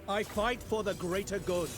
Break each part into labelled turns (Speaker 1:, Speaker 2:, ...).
Speaker 1: I fight for the greater good.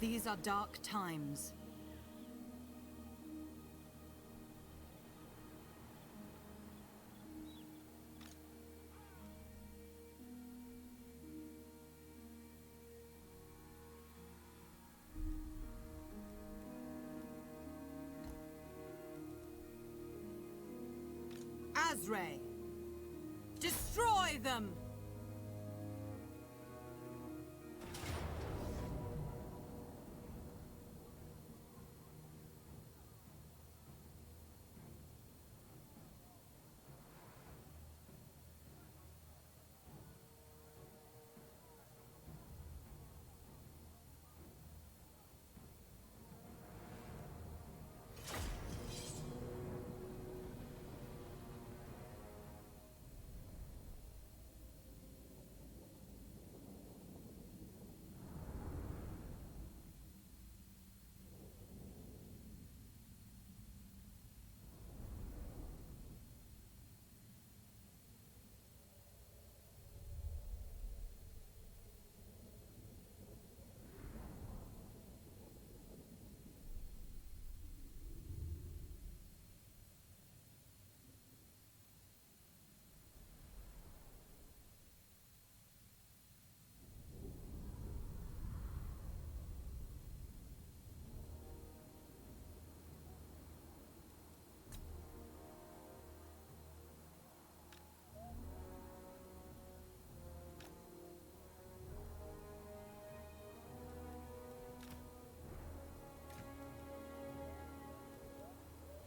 Speaker 2: These are dark times. Azray! Destroy them!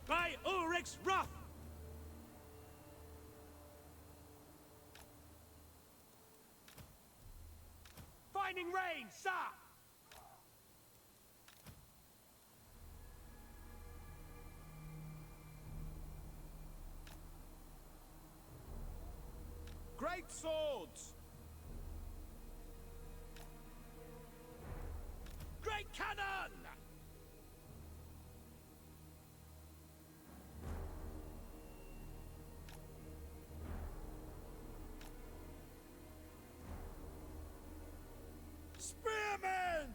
Speaker 1: By Ulrich's wrath! Finding rain, sir! Great swords! Great cannon! Spearmen!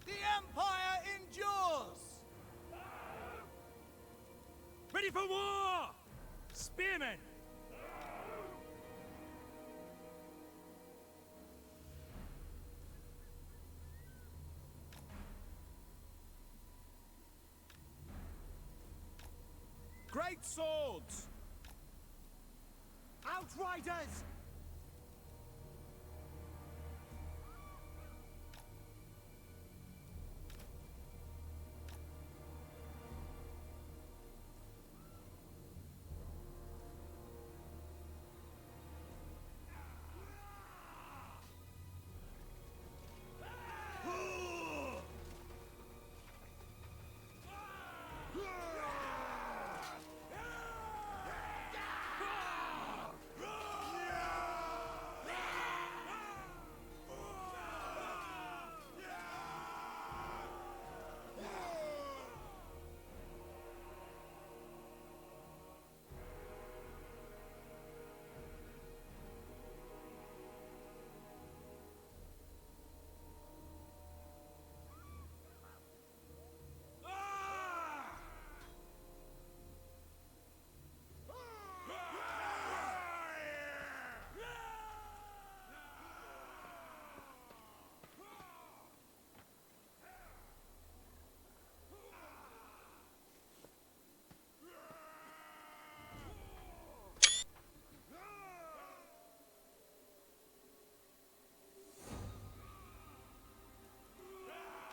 Speaker 3: The Empire endures!
Speaker 1: Ready for war! Spearmen! Great swords!
Speaker 3: Outriders!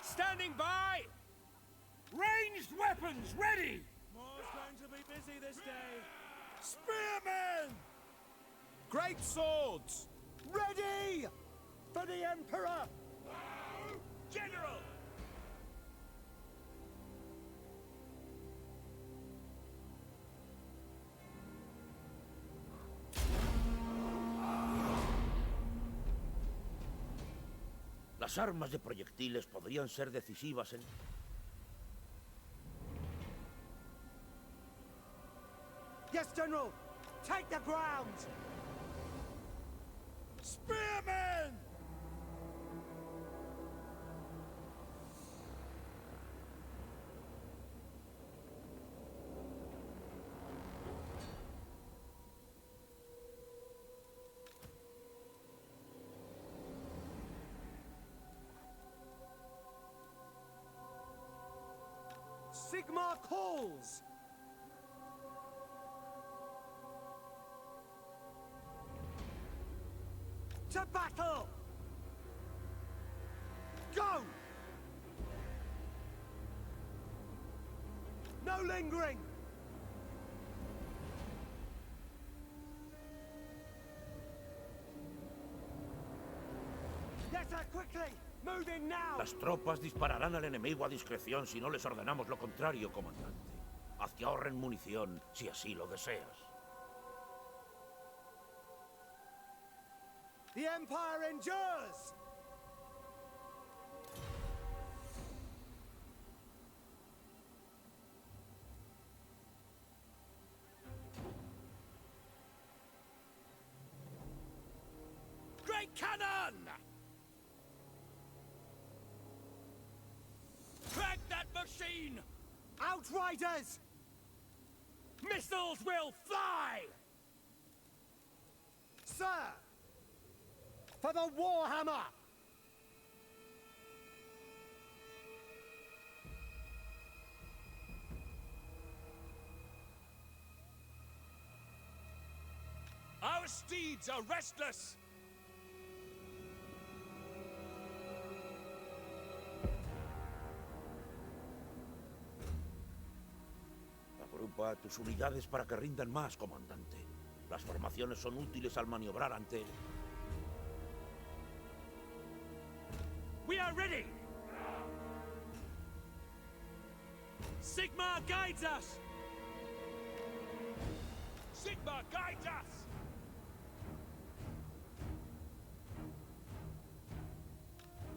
Speaker 1: Standing by! Ranged weapons ready! More's going to be busy this day. Spearmen! Great swords!
Speaker 3: Ready! For the Emperor!
Speaker 1: General!
Speaker 4: Las armas de proyectiles podrían ser decisivas en...
Speaker 3: Yes, General! Take the ground!
Speaker 1: Spearmen!
Speaker 3: Sigmar calls! To battle! Go! No lingering! Yes, sir, quickly! Move in now!
Speaker 4: Las tropas dispararán al enemigo a discreción si no les ordenamos lo contrario, comandante. Haz que ahorren munición, si así lo deseas.
Speaker 3: The Empire endures!
Speaker 1: Great cannon! Crack that machine!
Speaker 3: Outriders!
Speaker 1: Missiles will fly!
Speaker 3: Sir! For the Warhammer!
Speaker 1: Our steeds are restless!
Speaker 4: Agrupa a tus unidades para que rindan más, comandante. Las formaciones son útiles al maniobrar ante él.
Speaker 1: We are ready! Sigmar guides us! Sigmar guides us!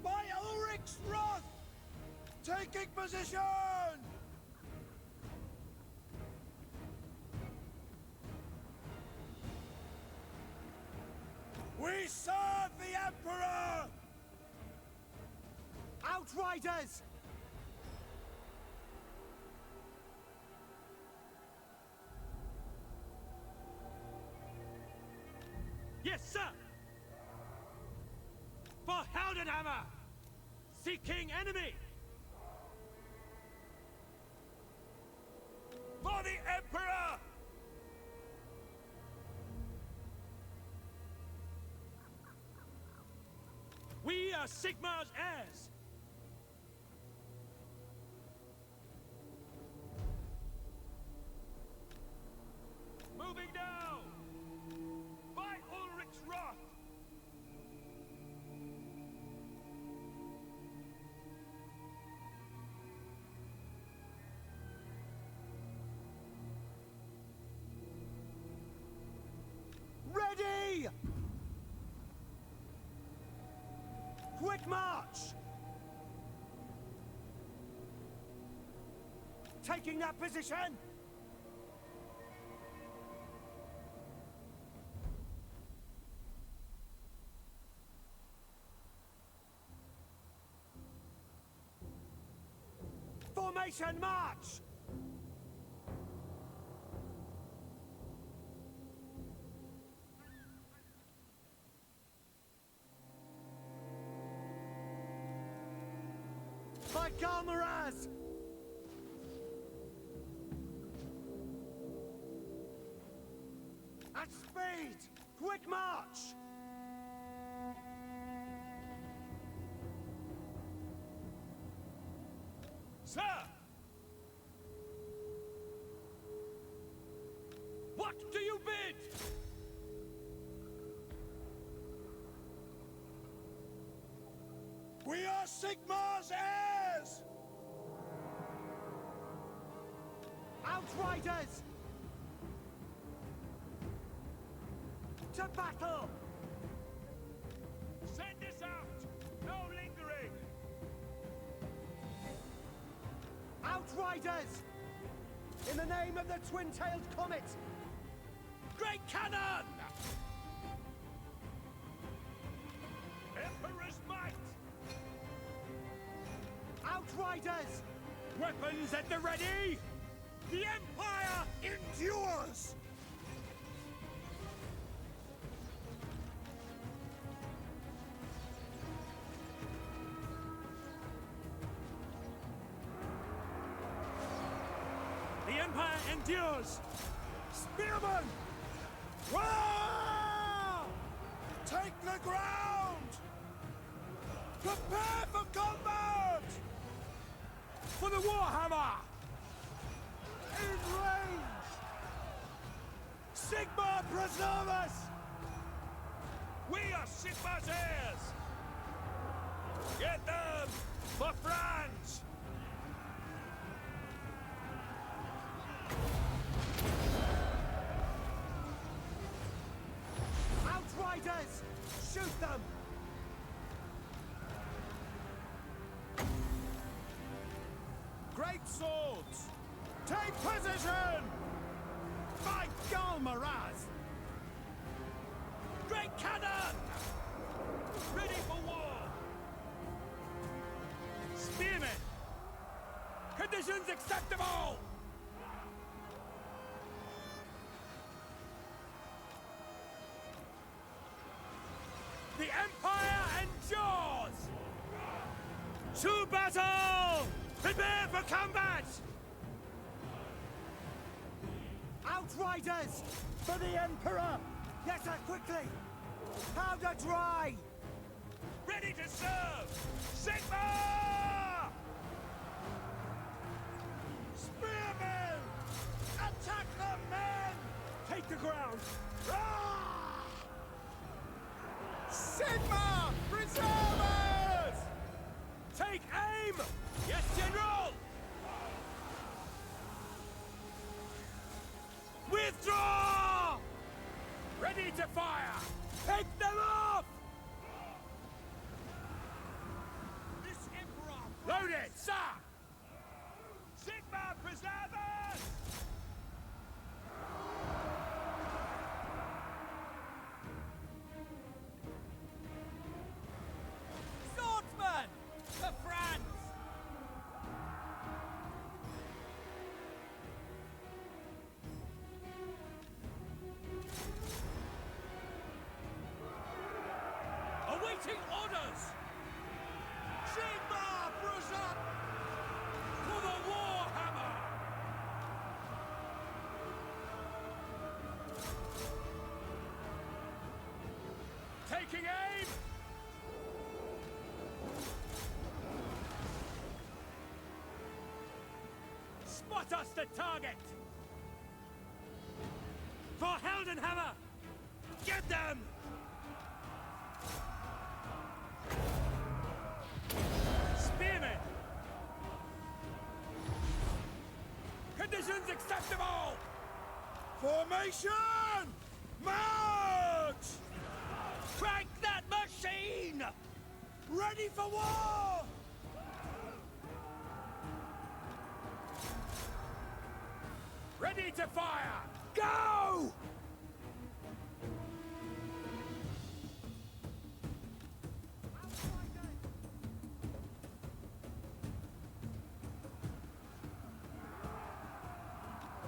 Speaker 1: By Ulrich's wrath! Taking position! We serve the Emperor!
Speaker 3: Outriders!
Speaker 1: Yes, sir! For Heldenhammer! Seeking enemy! For the Emperor! We are Sigmar's heirs! Moving now! By Ulrich's wrath!
Speaker 3: Ready! Quick march! Taking that position! Formation march! By Galmaraz! At speed! Quick march!
Speaker 1: Sir! What do you bid? We are Sigmar's heirs!
Speaker 3: Outriders! To battle!
Speaker 1: Send us out! No lingering!
Speaker 3: Outriders! In the name of the twin-tailed comet!
Speaker 1: Great cannon! Emperor's might!
Speaker 3: Outriders!
Speaker 1: Weapons at the ready! The Empire endures! Empire endures!
Speaker 3: Spearmen! Wow! Take the ground! Prepare for combat!
Speaker 1: For the Warhammer!
Speaker 3: In range! Sigma preserve us!
Speaker 1: We are Sigma's heirs! Get them! For France!
Speaker 3: Outriders! Shoot them! Great swords! Take position! By Galmaraz!
Speaker 1: Great cannon! Ready for war! Spearmen! Conditions acceptable! The Empire endures! To battle! Prepare for combat!
Speaker 3: Outriders! For the Emperor! Yes, sir, quickly! Powder dry!
Speaker 1: Ready to serve! Sigma!
Speaker 3: Spearmen! Attack the men!
Speaker 1: Take the ground!
Speaker 3: Ah! Sigma! Preserve us!
Speaker 1: Take aim! Yes, General! Withdraw! Ready to fire! Take them off! This Emperor... Load it, sir! Sigma preservers! Swordsman! For France! Awaiting orders! Sigma preserve! For the Warhammer! Taking aim! Spot us the target! For Heldenhammer! Get them! Spearmen! Conditions acceptable!
Speaker 3: Formation! March!
Speaker 1: Crank that machine!
Speaker 3: Ready for war!
Speaker 1: Ready to fire! Go!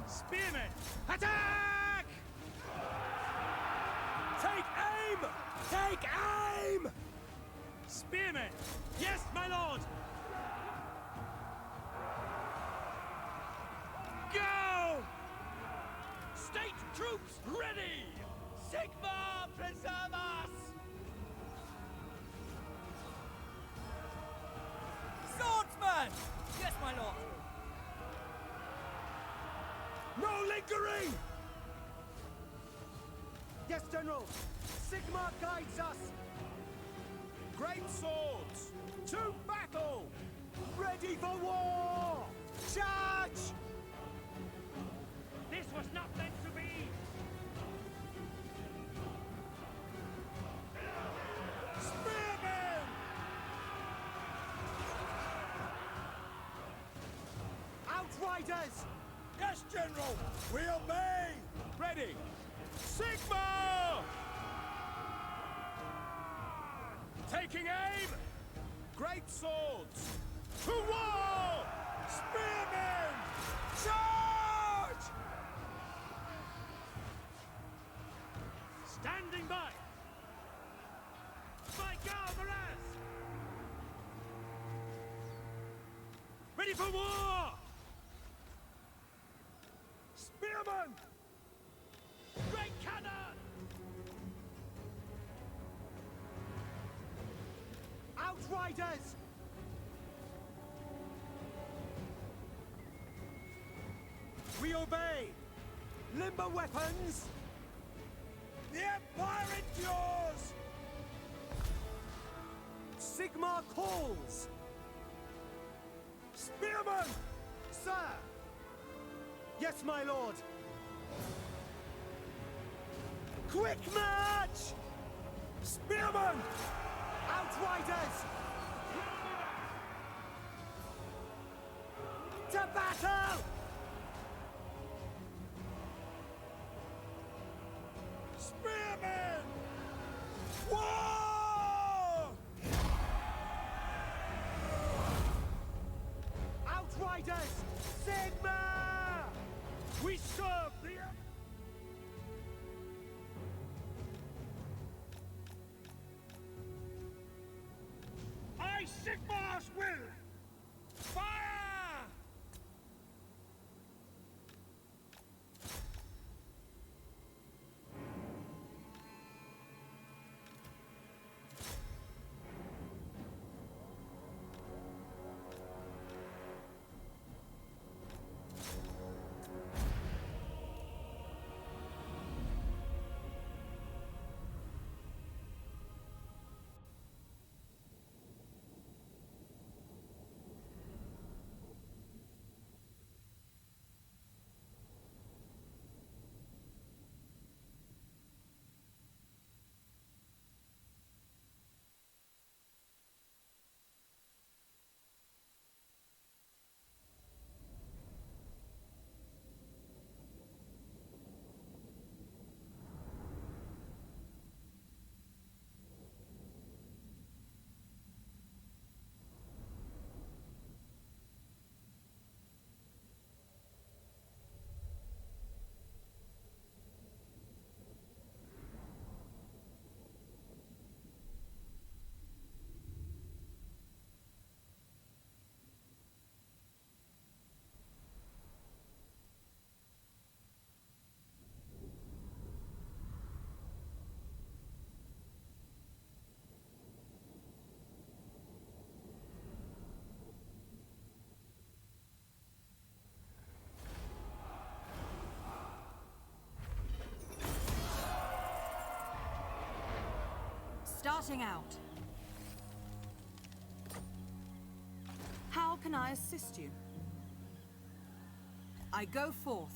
Speaker 1: Spearmen, attack! Take aim! Take aim! Spearmen, yes, my lord! Go! State troops ready! Sigma preserve us! Swordsman! Yes, my lord!
Speaker 3: No lingering! Yes, General! Sigma guides us! Great swords! To battle! Ready for war! Charge!
Speaker 1: This was not meant to be!
Speaker 3: Spearmen! Outriders! Yes, General! We obey!
Speaker 1: Ready!
Speaker 3: Sigma!
Speaker 1: Taking aim!
Speaker 3: Great swords! To war! Spearmen! Charge!
Speaker 1: Standing by! By Galmaraz! Ready for war!
Speaker 3: Spearman!
Speaker 1: Great cannon!
Speaker 3: Outriders! We obey! Limber weapons! The Empire endures! Sigmar calls! Spearman! Sir! Yes, my lord! Quick march! Spearman! Outriders! To battle! Spearmen! War! Outriders! Sigma! We serve the...
Speaker 1: I, Sigmar's will! Fire!
Speaker 2: Starting out. How can I assist you? I go forth.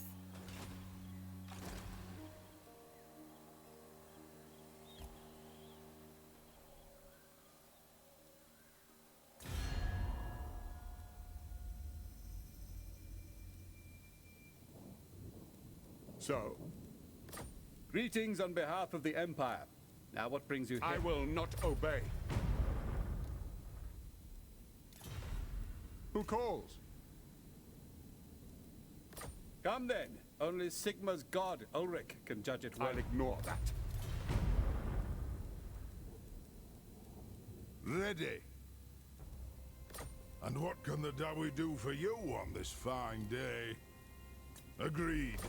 Speaker 5: So, greetings on behalf of the Empire. Now what brings you here?
Speaker 6: I will not obey. Who calls?
Speaker 5: Come then. Only Sigma's god, Ulrich, can judge it well.
Speaker 6: I'll ignore that.
Speaker 7: Ready. And what can the Dawi do for you on this fine day? Agreed.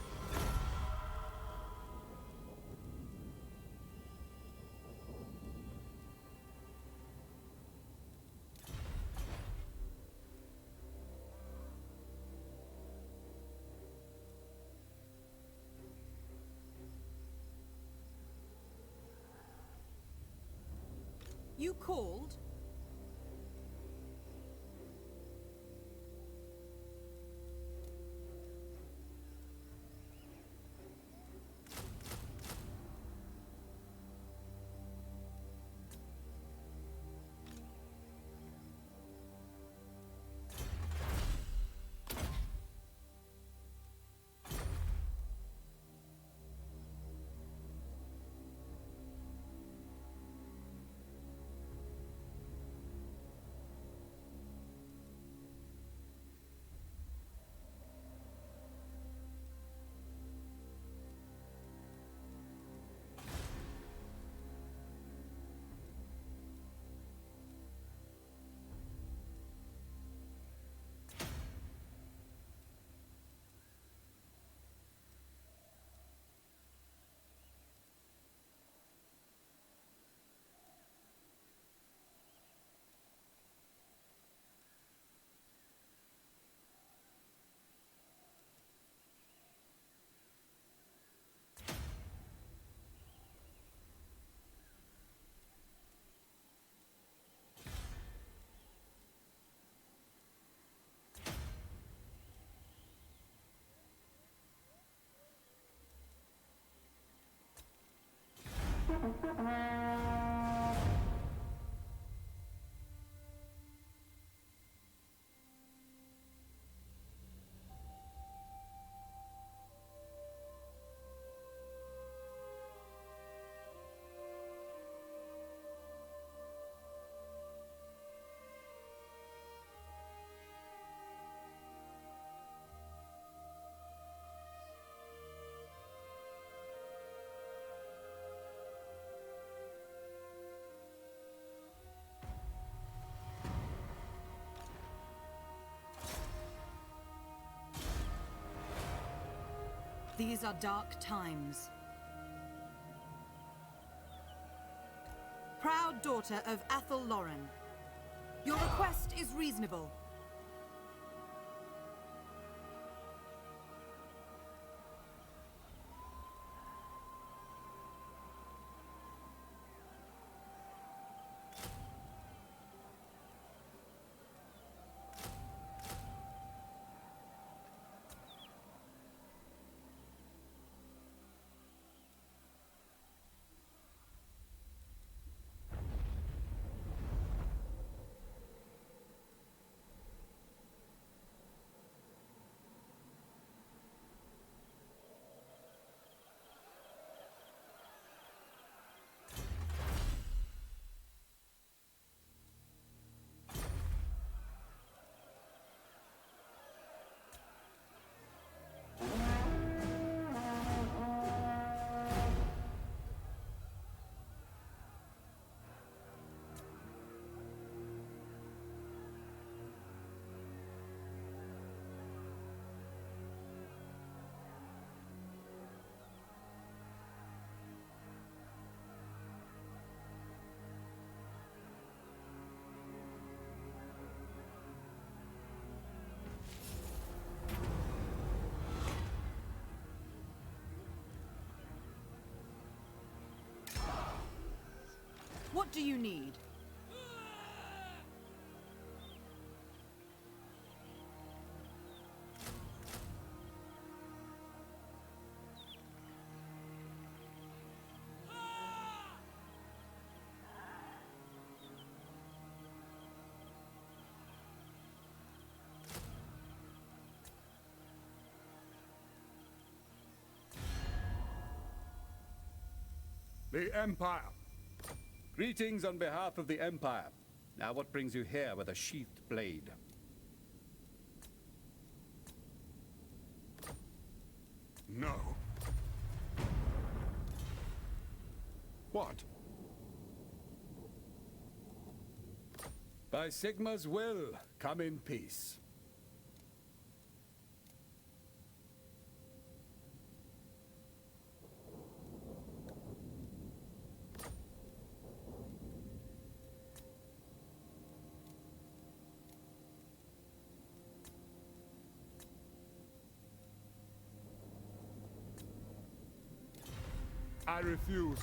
Speaker 2: You called? These are dark times. Proud daughter of Athel Lauren, your request is reasonable. What do you need?
Speaker 5: The Empire. Greetings on behalf of the Empire. Now what brings you here with a sheathed blade?
Speaker 7: No. What?
Speaker 5: By Sigma's will, come in peace.
Speaker 7: I refuse.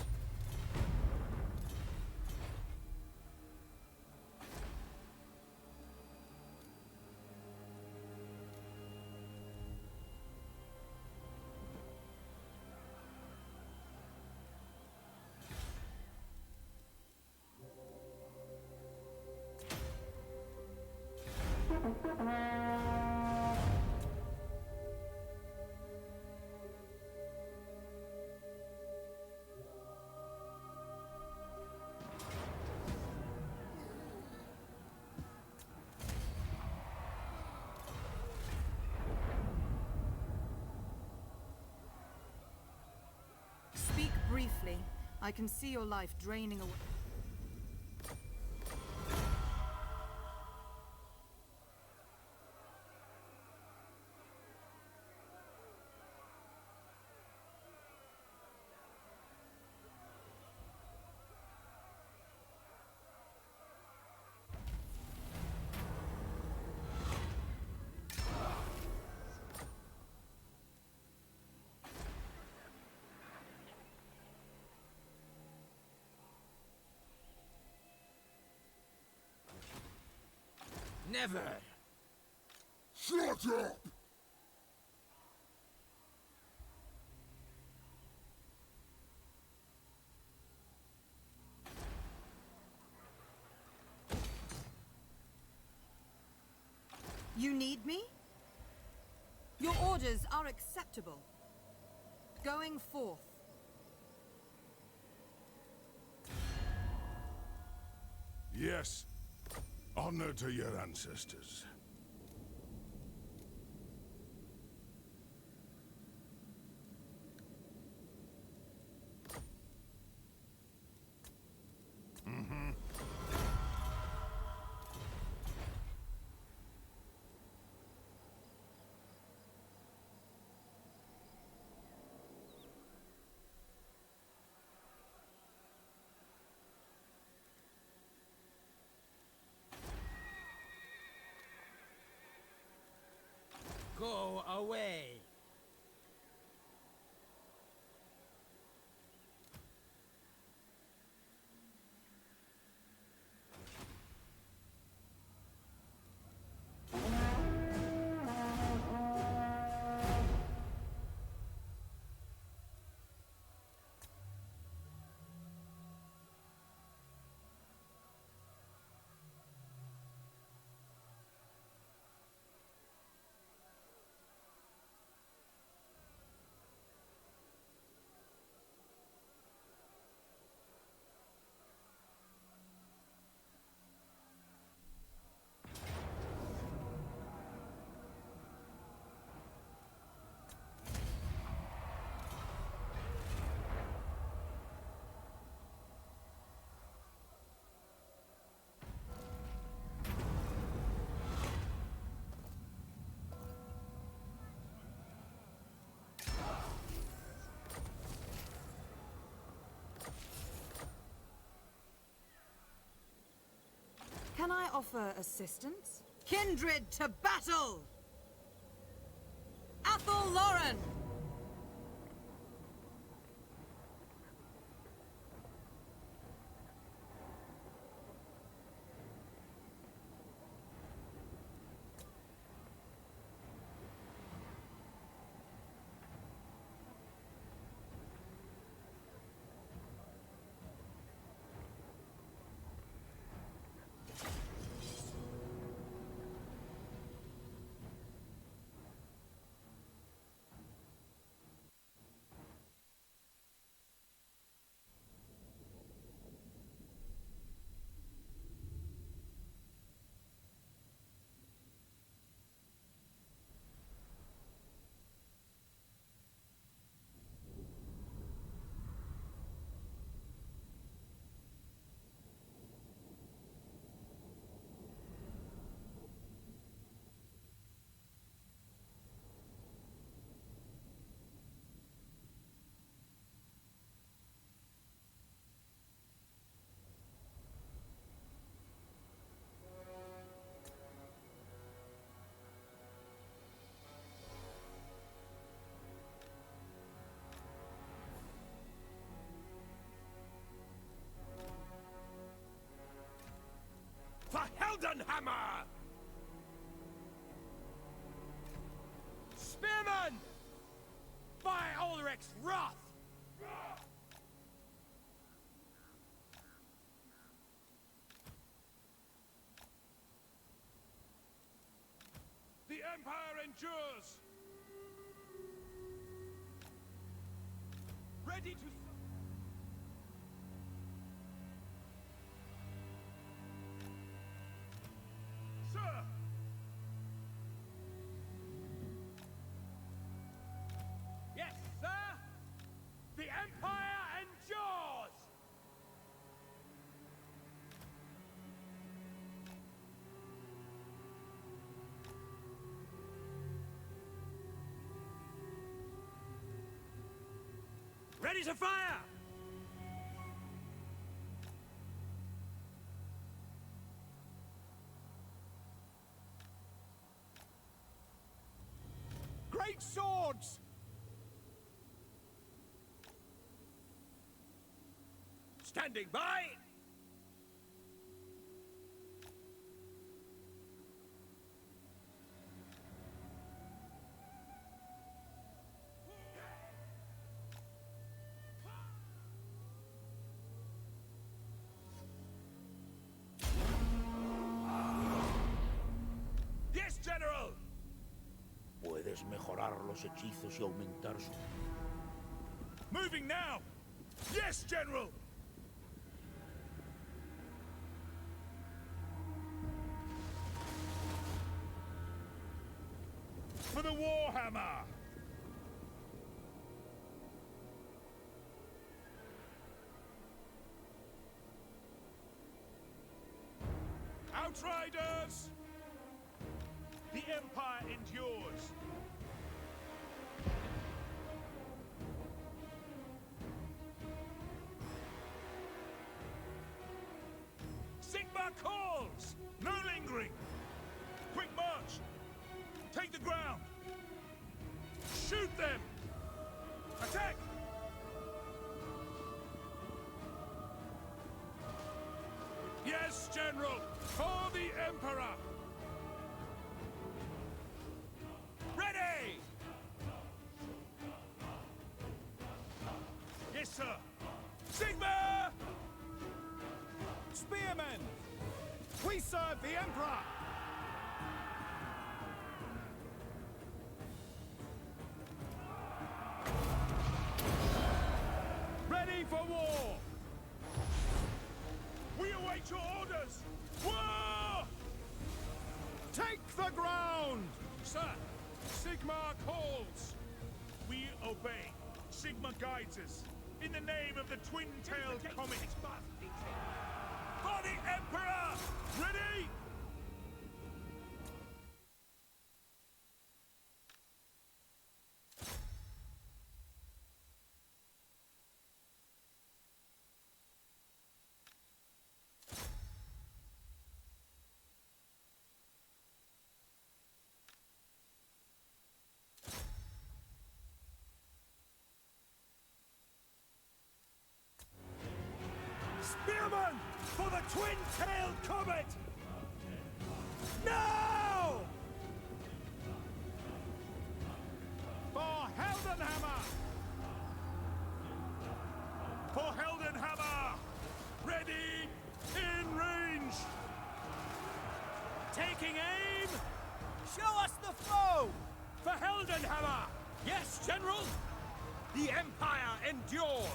Speaker 2: Speak briefly. I can see your life draining away.
Speaker 1: Never!
Speaker 7: Shut up!
Speaker 2: You need me? Your orders are acceptable. Going forth.
Speaker 7: Yes. Honor to your ancestors.
Speaker 3: Go away.
Speaker 2: Can I offer assistance? Kindred to battle! Athel Loren!
Speaker 1: For Heldenhammer! Spearman! By Ulrich's wrath! The Empire endures! Ready to... Sir! Yes, sir! The Empire endures! Ready to fire! Great swords! Standing by! Yes, General!
Speaker 4: puedes mejorar los hechizos y aumentar su...
Speaker 1: Moving now! Yes, General! For the Warhammer! Outriders! The Empire endures! Sigma calls! No lingering! Quick march! Take the ground! Shoot them! Attack! Yes, General! For the Emperor! Ready! Yes, sir! Sigma!
Speaker 3: Spearmen! We serve the Emperor! Ready for war!
Speaker 1: We await your orders! War!
Speaker 3: Take the ground!
Speaker 1: Sir, Sigmar calls! We obey. Sigma guides us. In the name of the twin-tailed comet. For the Emperor! Ready?
Speaker 3: Spearmen! For the twin-tailed comet! Now! For Heldenhammer!
Speaker 1: For Heldenhammer! Ready! In range!
Speaker 3: Taking aim! Show us the foe!
Speaker 1: For Heldenhammer!
Speaker 3: Yes, General! The Empire endures!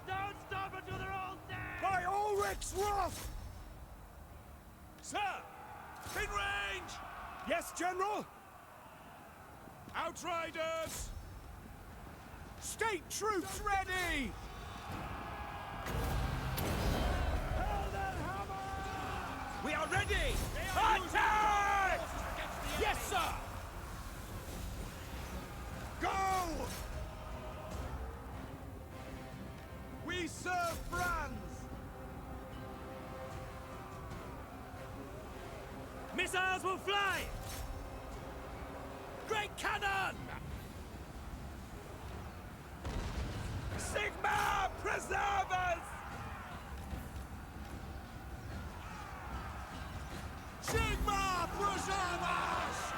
Speaker 1: Don't stop until they're all dead!
Speaker 3: By Ulrich's wrath!
Speaker 1: Sir! In range!
Speaker 3: Yes, General!
Speaker 1: Outriders!
Speaker 3: State troops ready! We are ready! Attack! Yes, sir! Go! We serve France! Missiles will fly! Great cannon! Sigma, preserve us! Sigma, preserve us!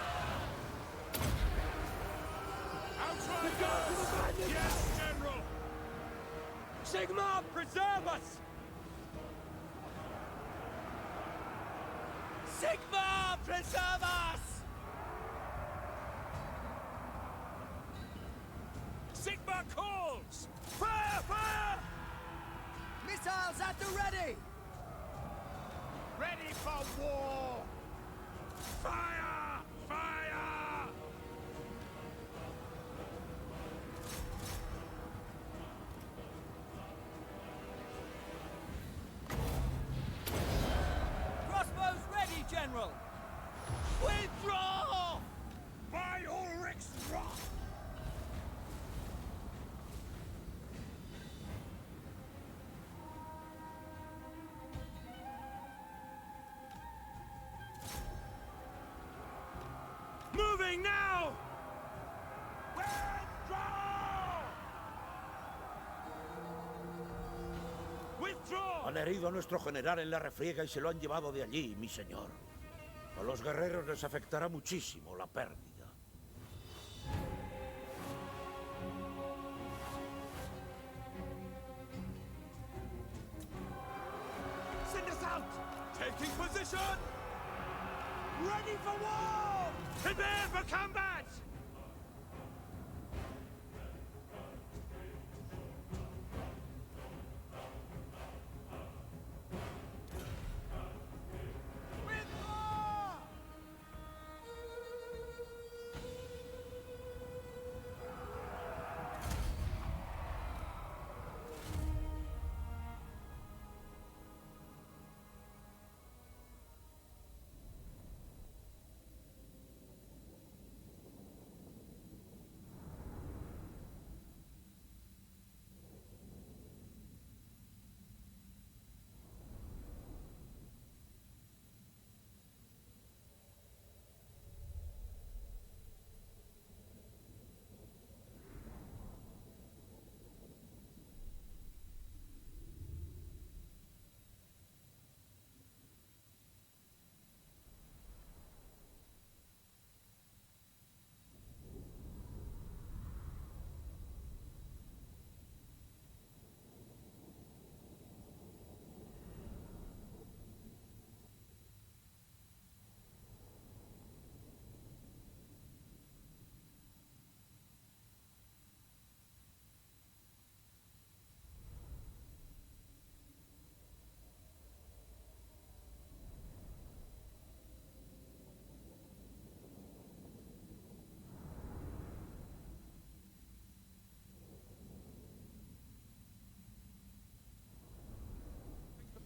Speaker 1: Outriders! Yes, General!
Speaker 3: Sigma, preserve us! Sigma, preserve us!
Speaker 1: Sigma calls! Fire! Fire!
Speaker 3: Missiles at the ready! Ready for war!
Speaker 1: Fire! Fire!
Speaker 3: Crossbows ready, General! Withdraw!
Speaker 1: By Ulrich's wrath!
Speaker 3: Moving now!
Speaker 1: Withdraw! Withdraw!
Speaker 4: Han herido a nuestro general en la refriega y se lo han llevado de allí, mi señor. A los guerreros les afectará muchísimo la pérdida.
Speaker 3: Send us out! Taking position! Ready for war!
Speaker 1: Prepare for combat!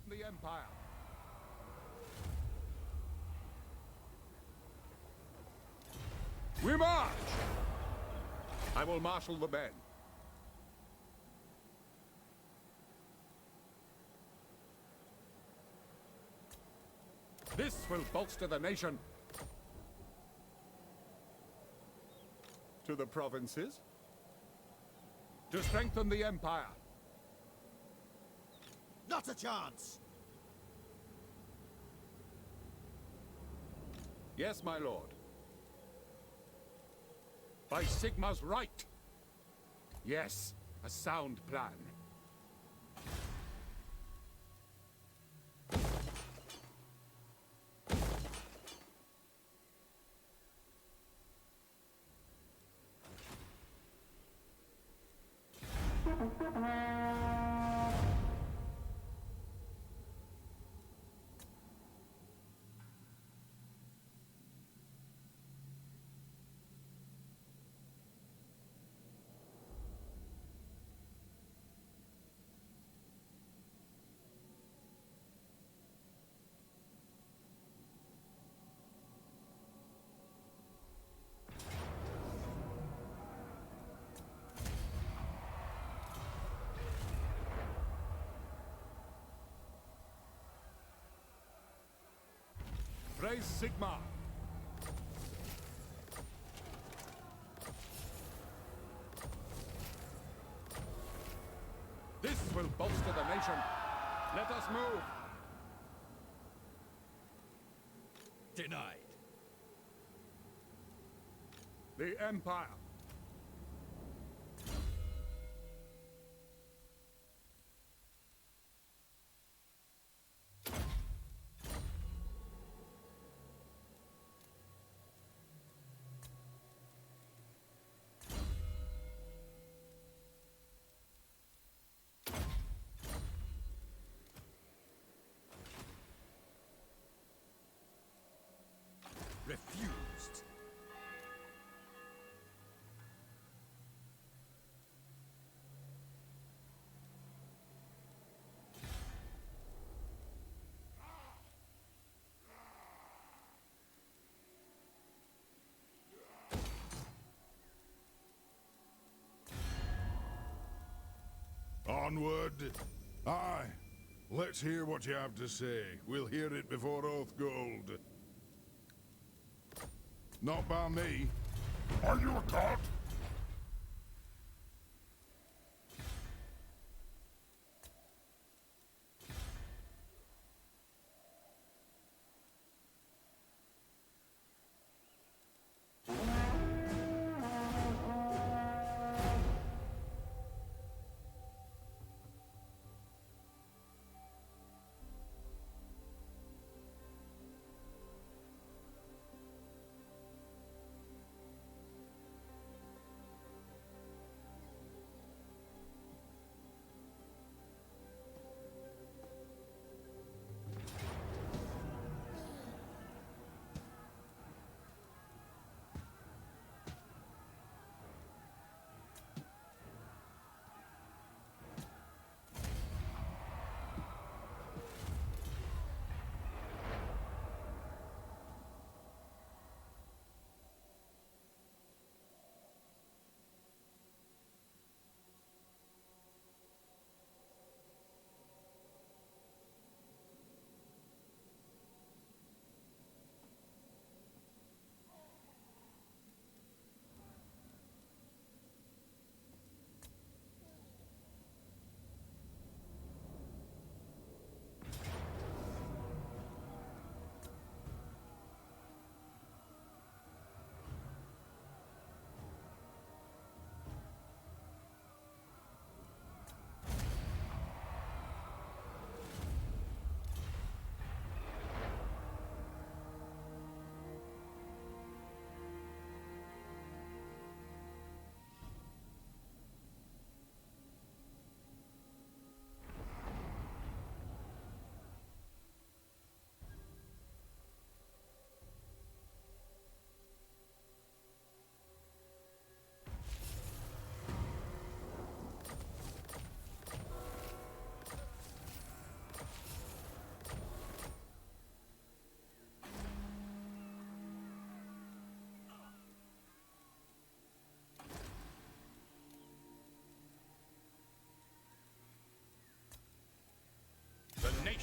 Speaker 5: The Empire. We march! I will marshal the men. This will bolster the nation. To the provinces. To strengthen the Empire.
Speaker 3: Not a chance!
Speaker 5: Yes, my lord. By Sigma's right. Yes, a sound plan. Praise Sigma! This will bolster the nation. Let us move!
Speaker 3: Denied.
Speaker 5: The Empire.
Speaker 3: Refused.
Speaker 7: Onward. Aye. Let's hear what you have to say. We'll hear it before Oathgold. Not by me. Are you a god?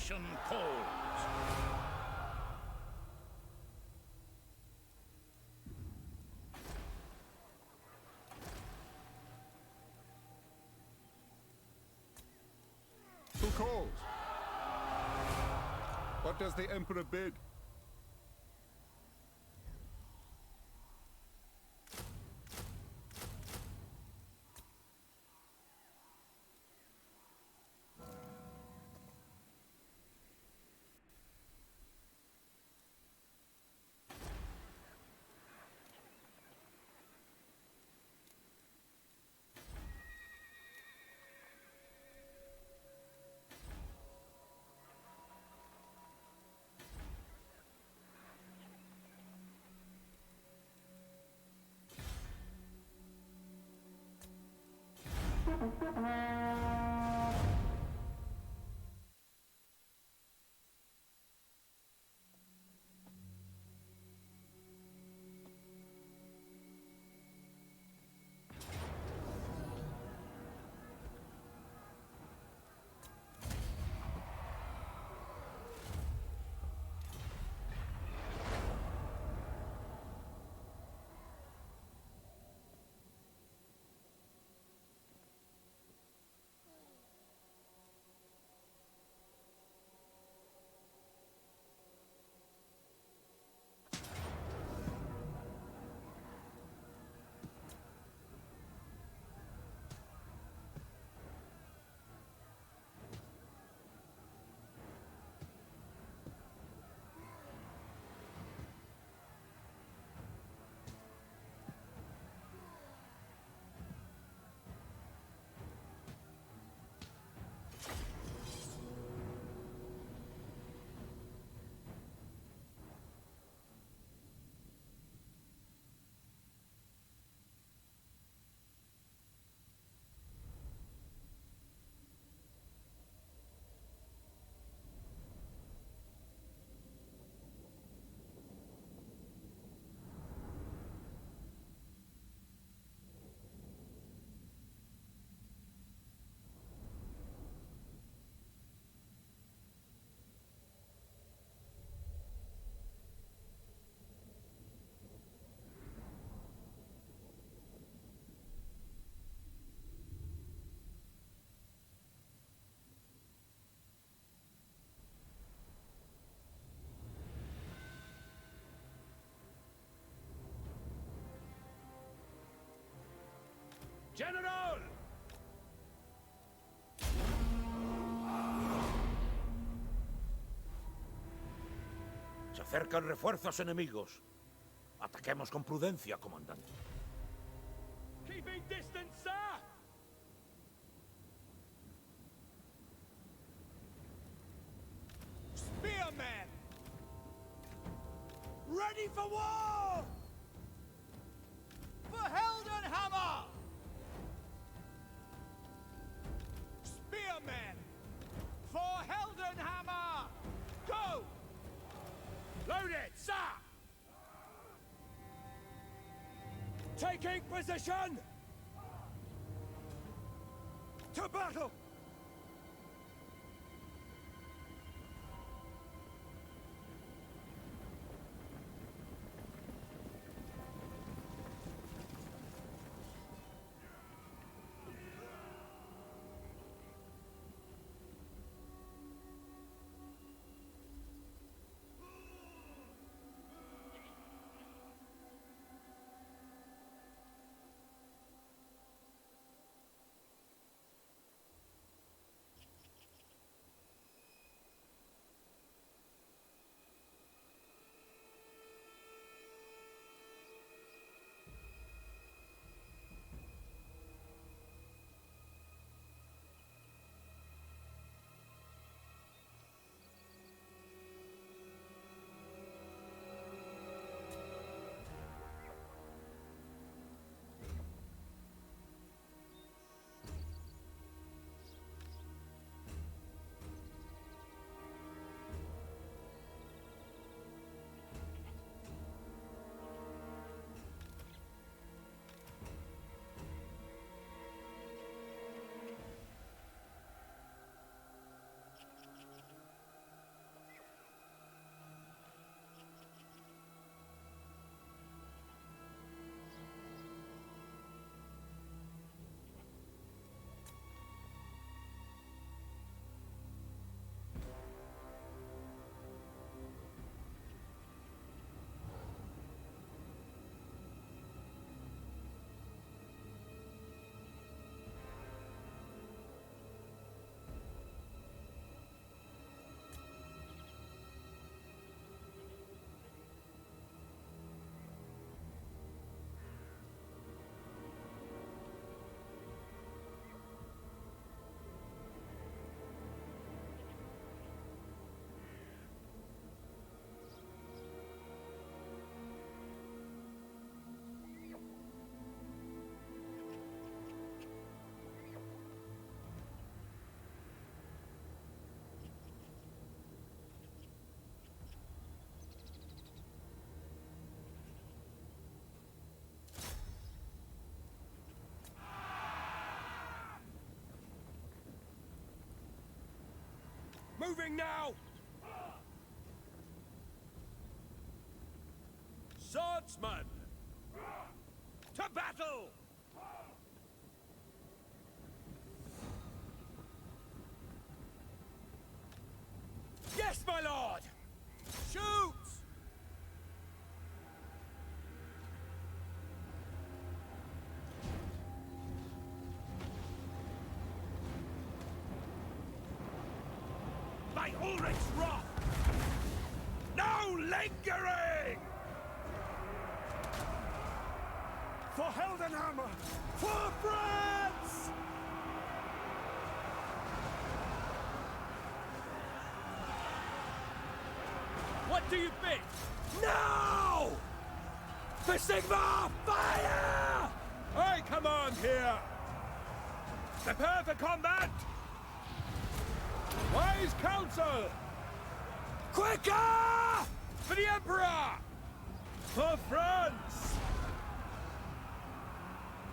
Speaker 1: nation calls.
Speaker 5: Who calls? What does the Emperor bid?
Speaker 4: ¡General! Se acercan refuerzos enemigos. Ataquemos con prudencia, comandante.
Speaker 1: Keeping distance, sir! Spearmen! Ready for war! For Heldenhammer! Spearmen! For Heldenhammer! Go! Loaded, sir! Taking position! To battle!
Speaker 3: Moving now! Swordsman! To battle! Yes, my lord! Shoot!
Speaker 1: By Ulrich's wrath! No lingering!
Speaker 3: For Heldenhammer! For France! What do you think? Now! For Sigmar, fire! I command here! Prepare for combat! Wise counsel! Quicker! For the Emperor! For France!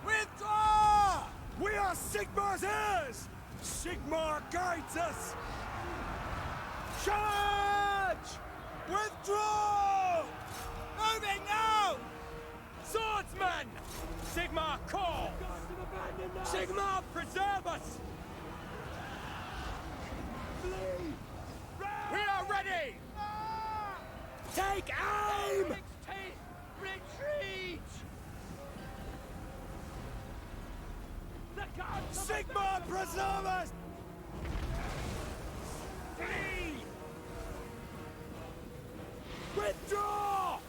Speaker 3: Withdraw! We are Sigmar's heirs! Sigmar guides us! Charge! Withdraw! Moving now! Swordsman! Sigmar call! Sigmar preserve us! Flee! We are ready! Take aim! Retreat! Sigmar preserve us! Flee! Withdraw!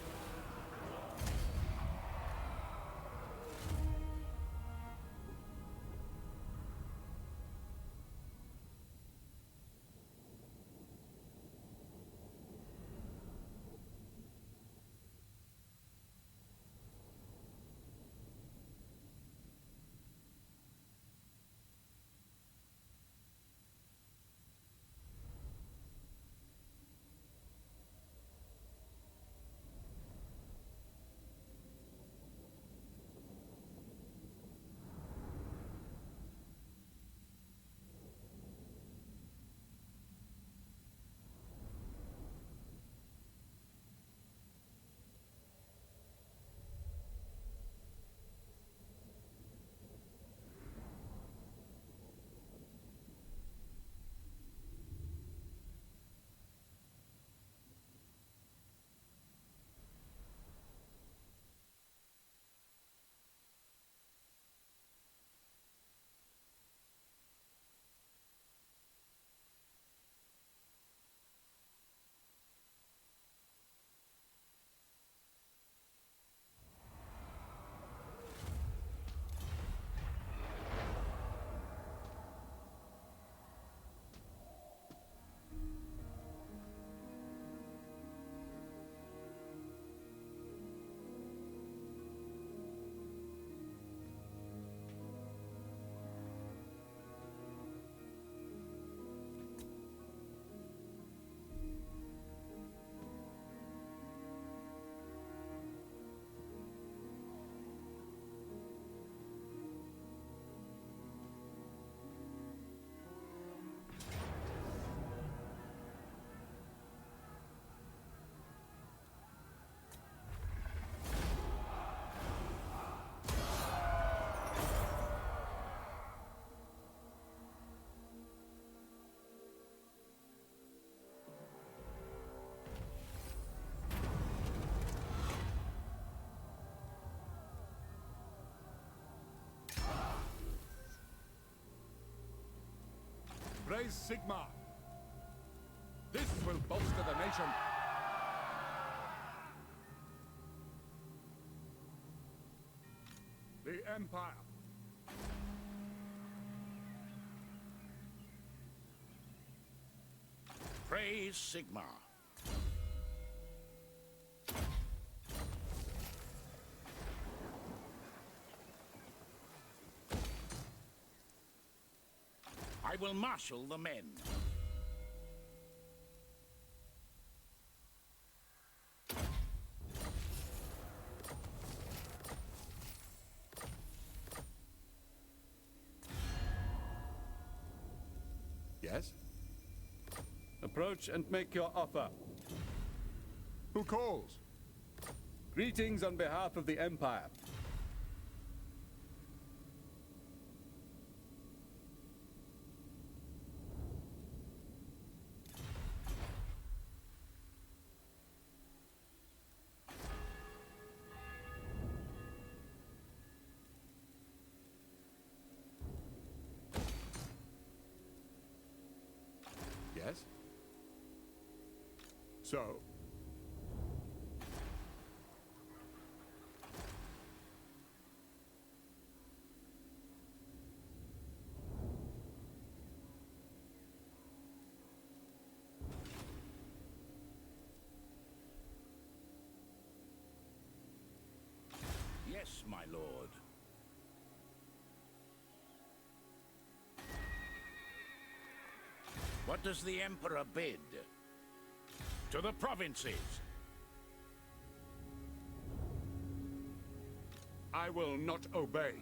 Speaker 5: Praise Sigmar. This will bolster the nation. The Empire.
Speaker 4: Praise Sigmar. I will marshal the men.
Speaker 5: Yes? Approach and make your offer.
Speaker 7: Who calls?
Speaker 5: Greetings on behalf of the Empire.
Speaker 7: Yes? So,
Speaker 4: Yes, my lord. What does the Emperor bid? To the provinces.
Speaker 7: I will not obey.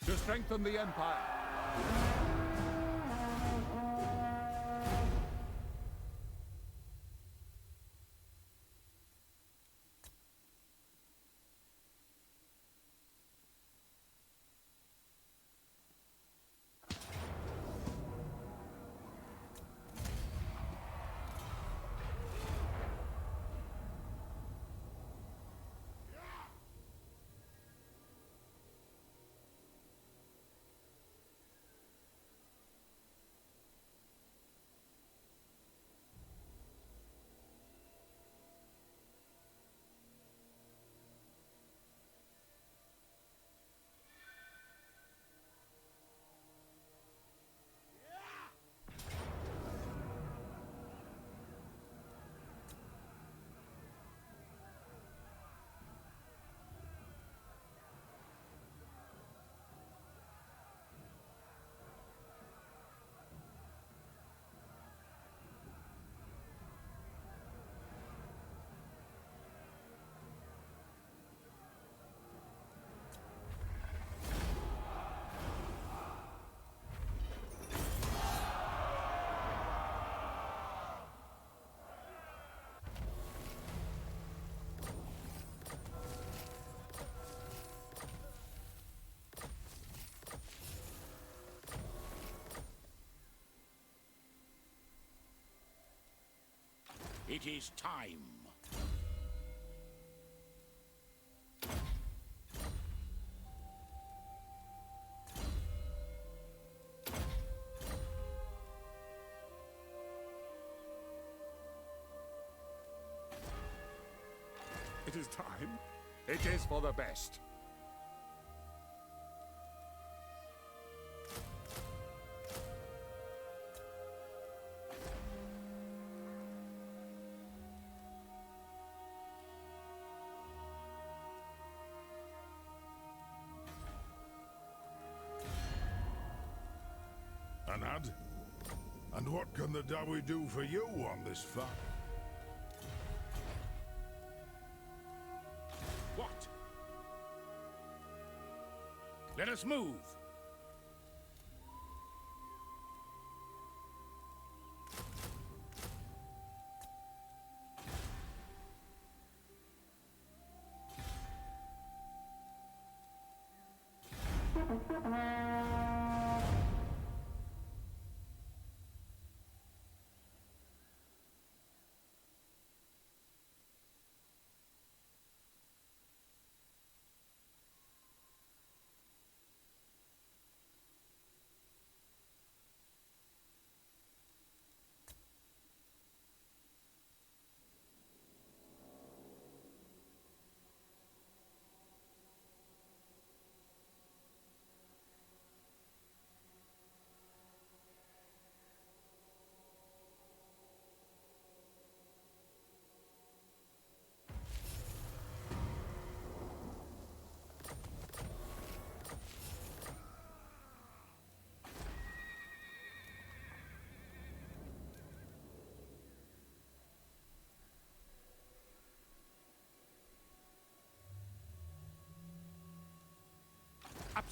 Speaker 7: To strengthen the Empire.
Speaker 4: It is time.
Speaker 7: It is time. It is for the best. Anad? And what can the Dawi do for you on this farm?
Speaker 4: What? Let us move.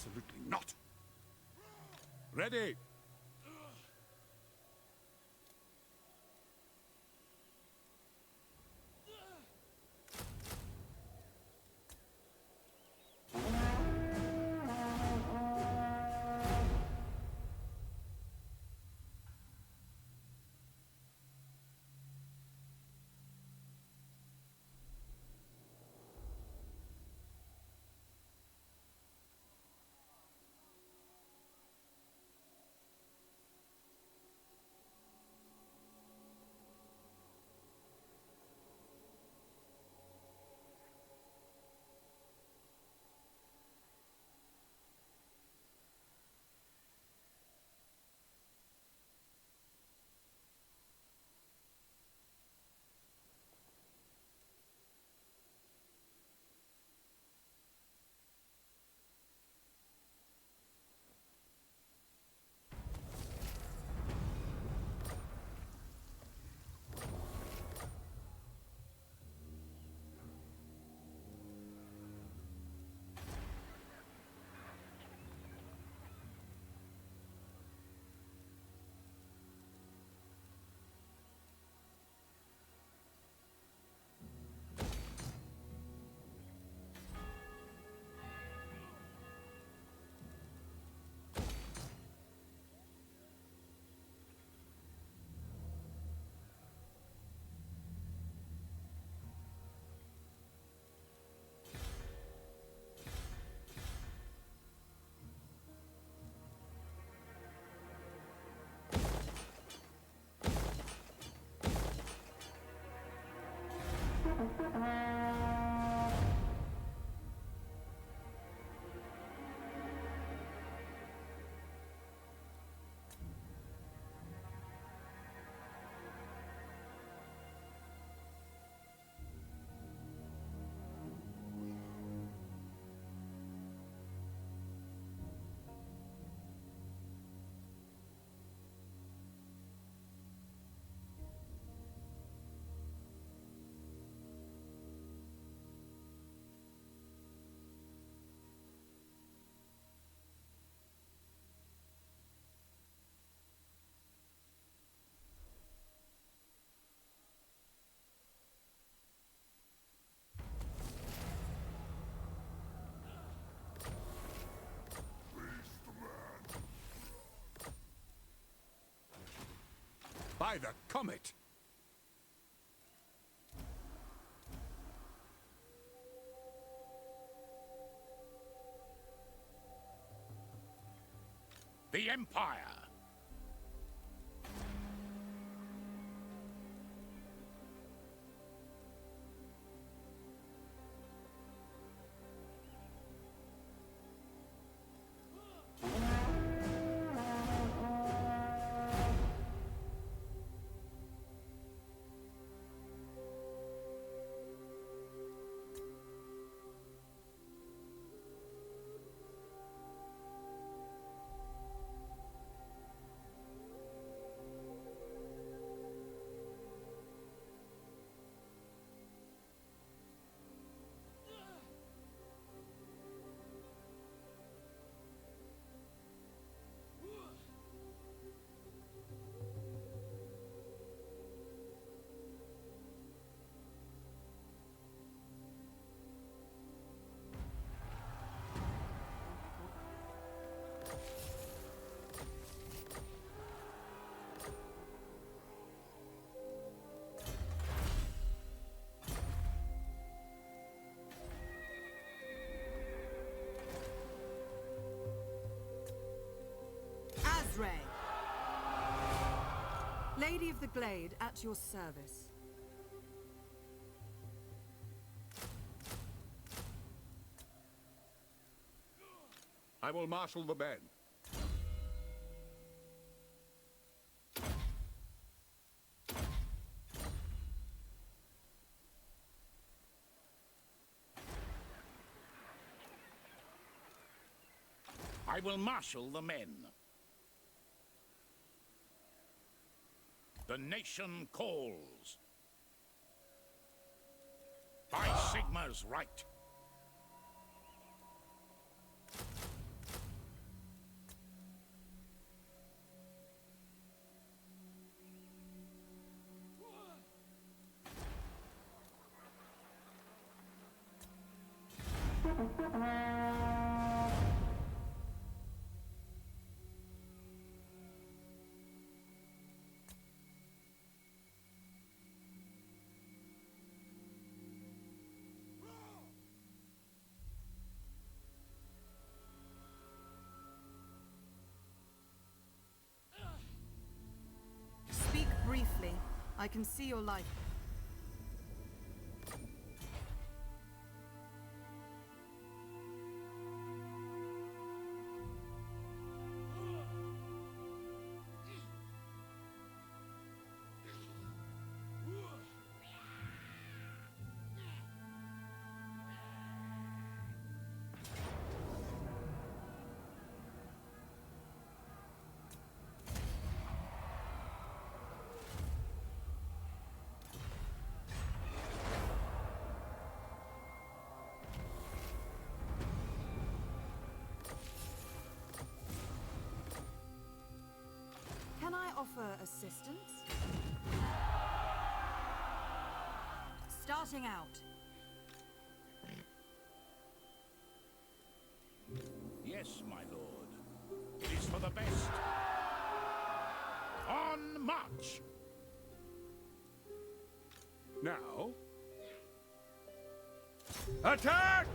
Speaker 5: Absolutely not. Ready! By the comet!
Speaker 4: The Empire!
Speaker 2: Azray, Lady of the Glade, at your service.
Speaker 5: I will marshal the men.
Speaker 4: I will marshal the men. The nation calls. By Sigmar's right.
Speaker 2: I can see your life. Can I offer assistance? Starting out.
Speaker 1: Yes, my lord. It is for the best. On march!
Speaker 5: Now. Attack!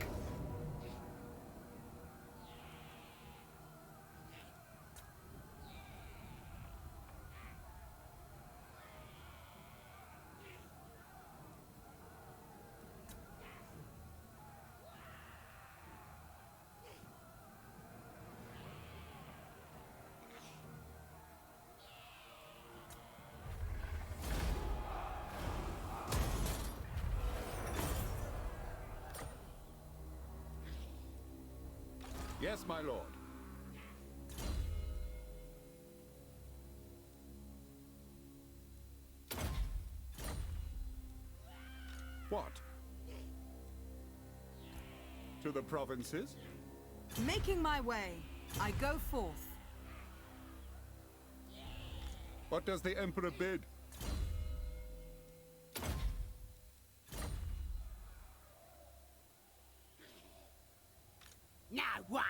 Speaker 5: Yes, my lord. What? To the provinces?
Speaker 2: Making my way, I go forth.
Speaker 5: What does the Emperor bid?
Speaker 6: No way!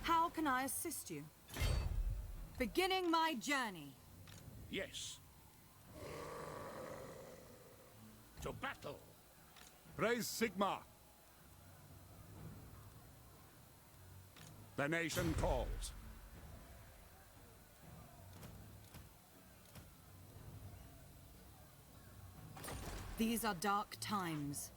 Speaker 2: How can I assist you? Beginning my journey.
Speaker 1: Yes. To battle!
Speaker 5: Praise Sigma! The nation calls.
Speaker 2: These are dark times.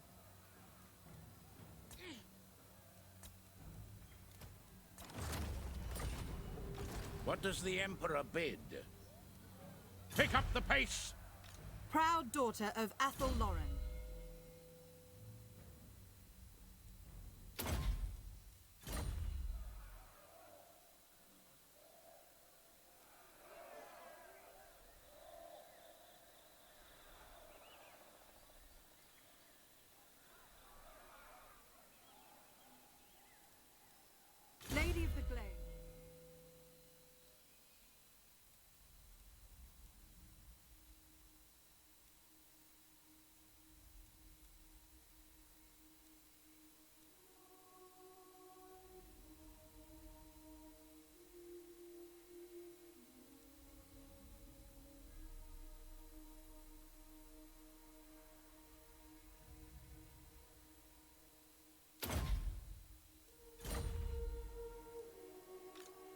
Speaker 4: What does the Emperor bid? Pick up the pace!
Speaker 2: Proud daughter of Athel Lauren. Lady of the Glade.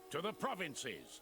Speaker 1: To the provinces.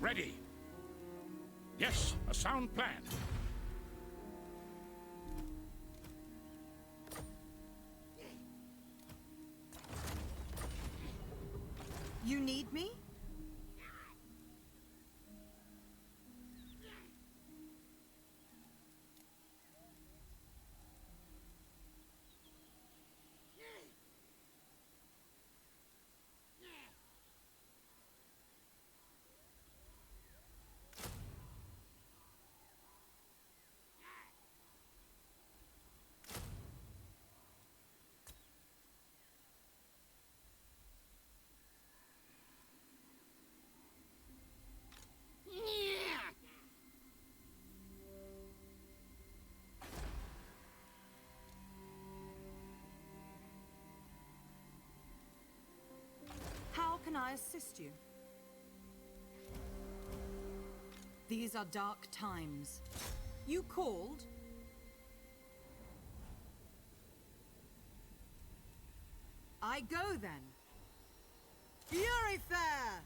Speaker 1: Ready. Yes, a sound plan.
Speaker 2: You need me? How can I assist you? These are dark times. You called? I go then. Fury Fair!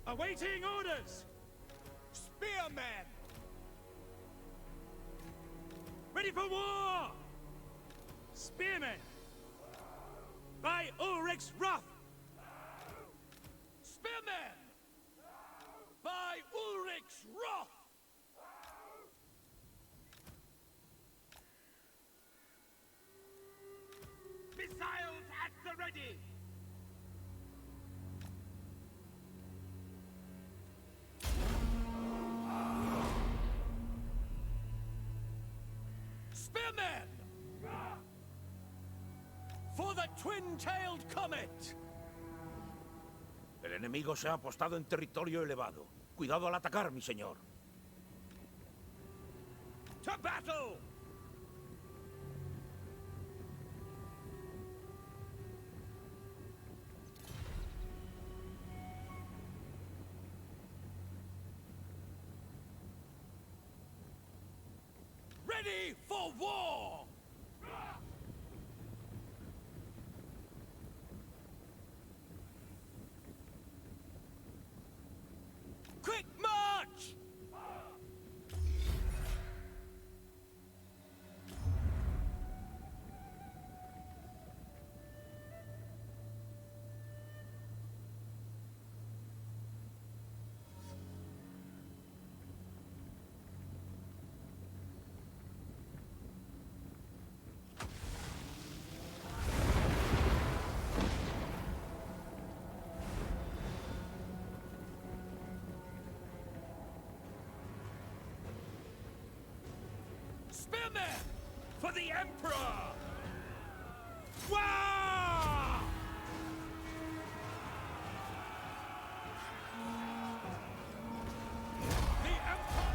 Speaker 1: Awaiting orders! Spearmen! Ready for war! Spearmen! By Ulrich's wrath! Spearmen! By Ulrich's wrath! Missiles at the ready! Spearmen! For the twin-tailed comet!
Speaker 4: El enemigo se ha apostado en territorio elevado. Cuidado al atacar, mi señor.
Speaker 1: To battle! Ready for war! Quick march! Spearmen! For the Emperor! Wah! The Empire!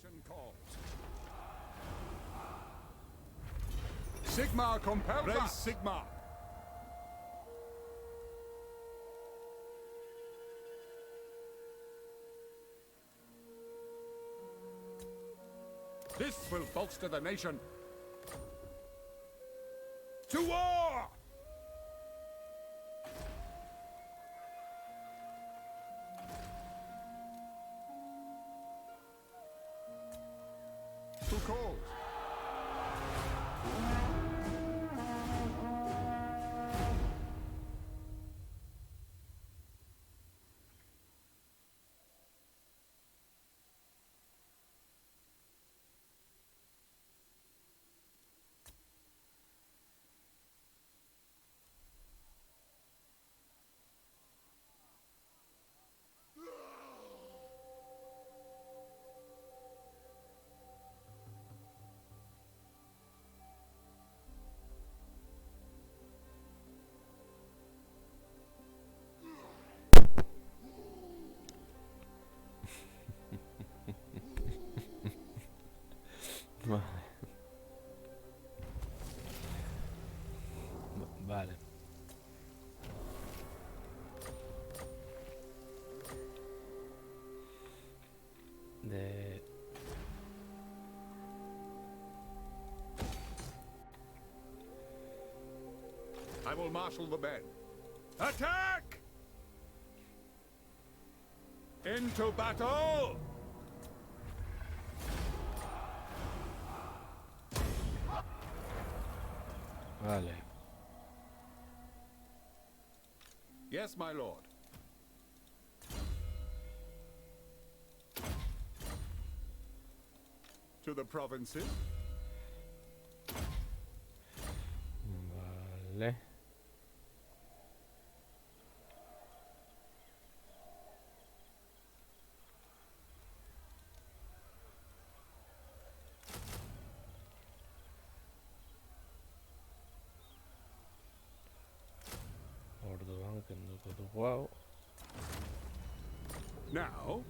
Speaker 5: Nation calls. Sigmar compels
Speaker 7: Raise
Speaker 5: us.
Speaker 7: Sigmar.
Speaker 5: This will bolster the nation.
Speaker 7: To war!
Speaker 5: Who calls?
Speaker 6: Vale. Vale. De...
Speaker 5: I will marshal the men.
Speaker 7: Attack!
Speaker 5: Into battle!
Speaker 6: Vale.
Speaker 5: Yes, my lord. To the provinces.
Speaker 6: Vale. Orduan kenduko dugu hau.
Speaker 5: Now,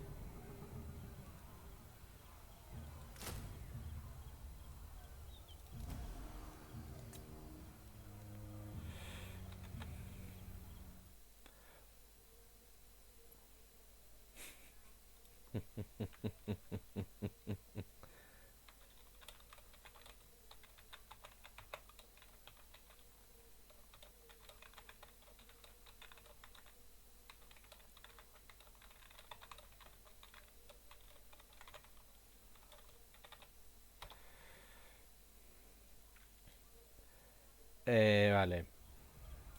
Speaker 6: Vale.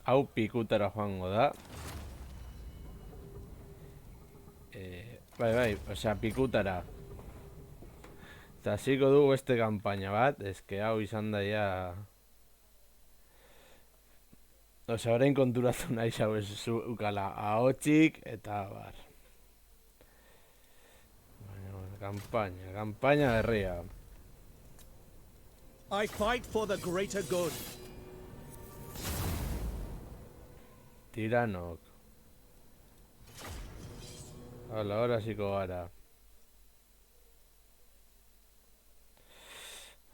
Speaker 6: Hau pikutara joango da. Bai, osea, pikutara. Eta hasiko dugu beste kanpaina bat, eske hau izan da ja... Osea, orain konturatu nahi hau ez ukala ahotsik eta bar. Baina, Campaña berria.
Speaker 3: I fight for the greater good.
Speaker 6: Tiranok. Hala, ahora sí que gara.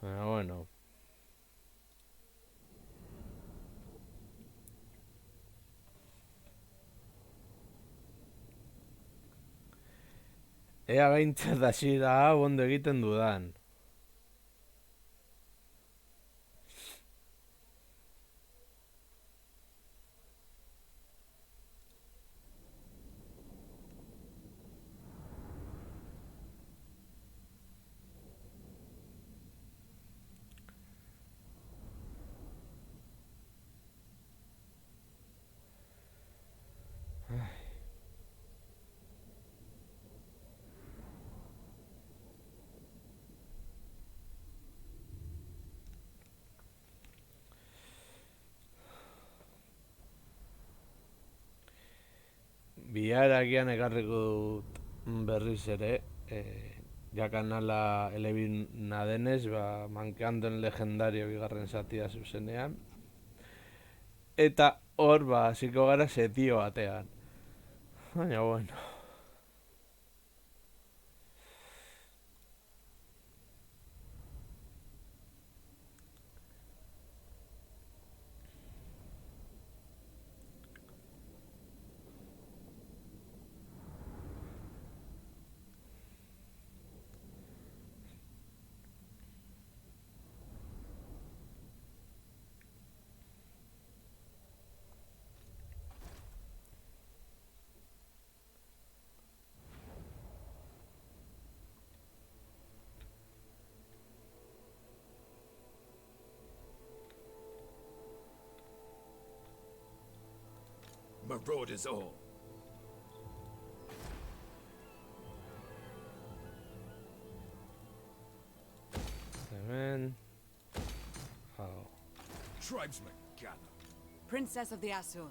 Speaker 6: Bueno. Ea behintzat hasi da ondo egiten dudan. Bihar agian ekarriko dut berriz ere, ja kanala elebina denez, mankeando en legendario bigarren zatia zuzenean. Eta hor, hasiko gara setio batean. Baina, bueno.
Speaker 1: Marauders all.
Speaker 6: Hemen. Hau.
Speaker 1: Tribesmen gather.
Speaker 2: Princess of the Asur.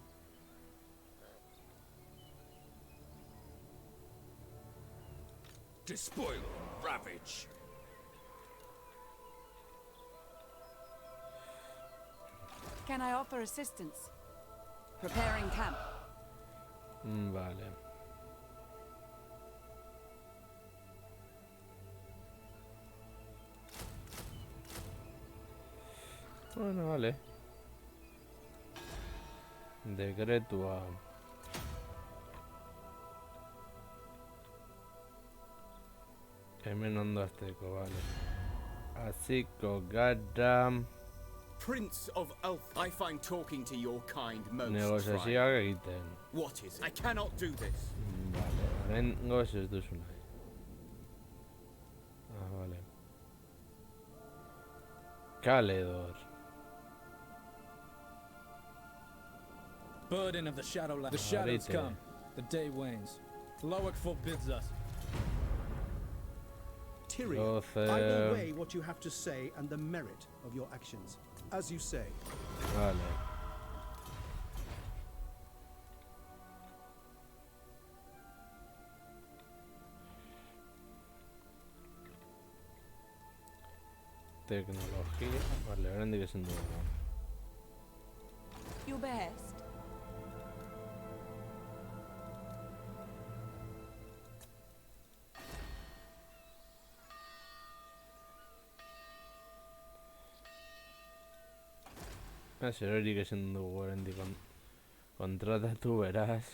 Speaker 1: Despoil and ravage.
Speaker 2: Can I offer assistance? Preparing camp.
Speaker 6: Vale. Bueno, vale. Dekretua. Hemen ondo azteko, vale. Hasiko gara
Speaker 8: Prince of Elf, I find talking to your kind most trying.
Speaker 6: negoziazioak egiten.
Speaker 8: What is it? I cannot do this.
Speaker 6: Vale, orain goz ez duzu nahi. Vale. Kaledor.
Speaker 9: Burden of the Shadowlands. The shadows
Speaker 6: Arite.
Speaker 9: come. The day wanes. Loic forbids us.
Speaker 3: Tyrion, I will weigh what you have to say and the merit of your actions. As you say.
Speaker 6: Vale. Tecnología. Vale, oraindik ezin dugu.
Speaker 2: Your best.
Speaker 6: Zer horik ezin dugu oraindik kontratatu beraz.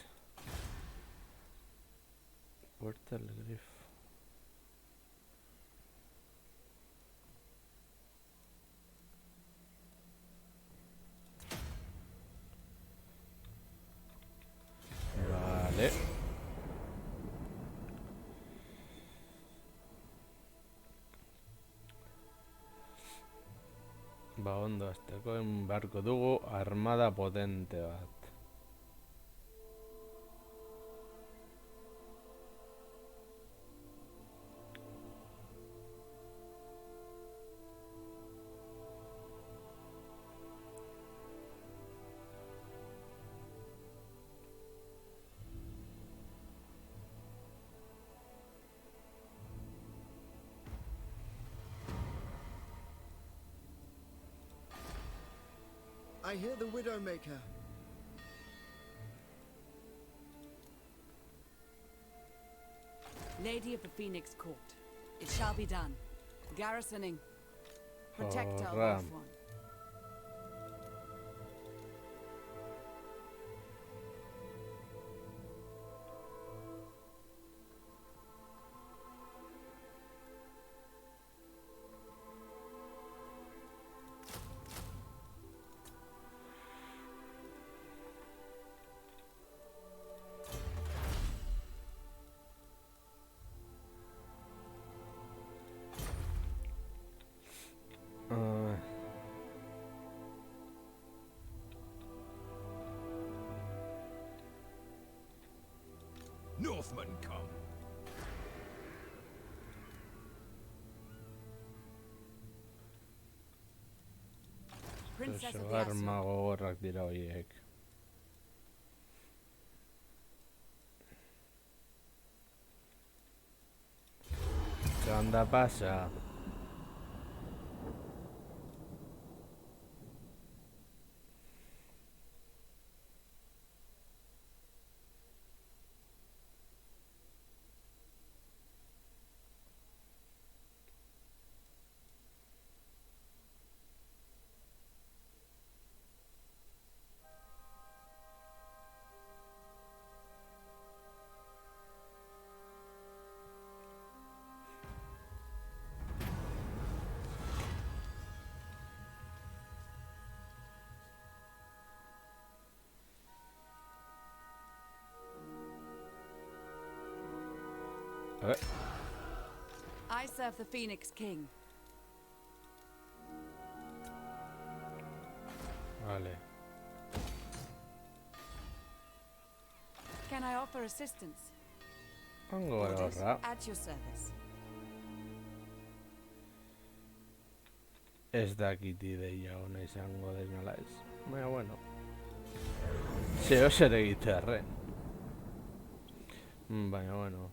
Speaker 6: Portal Griff. Vale. Ondo azteko barko dugu armada potente bat.
Speaker 3: I hear the Widowmaker.
Speaker 2: Lady of the Phoenix Court. It shall be done. Garrisoning. Protector of
Speaker 6: Ram.
Speaker 2: Earth One.
Speaker 7: Northmen come.
Speaker 2: Princess of the
Speaker 6: Arma
Speaker 2: Azure.
Speaker 6: gogorrak dira horiek. ¿Qué onda pasa?
Speaker 2: I serve the Phoenix King.
Speaker 6: Vale.
Speaker 2: Can I offer assistance?
Speaker 6: Ongo
Speaker 2: Orders
Speaker 6: erorra.
Speaker 2: at your service.
Speaker 6: Ez dakit ideia ona izango den ala ez. Baina, bueno. Zeo zer egitearren. Baina, bueno.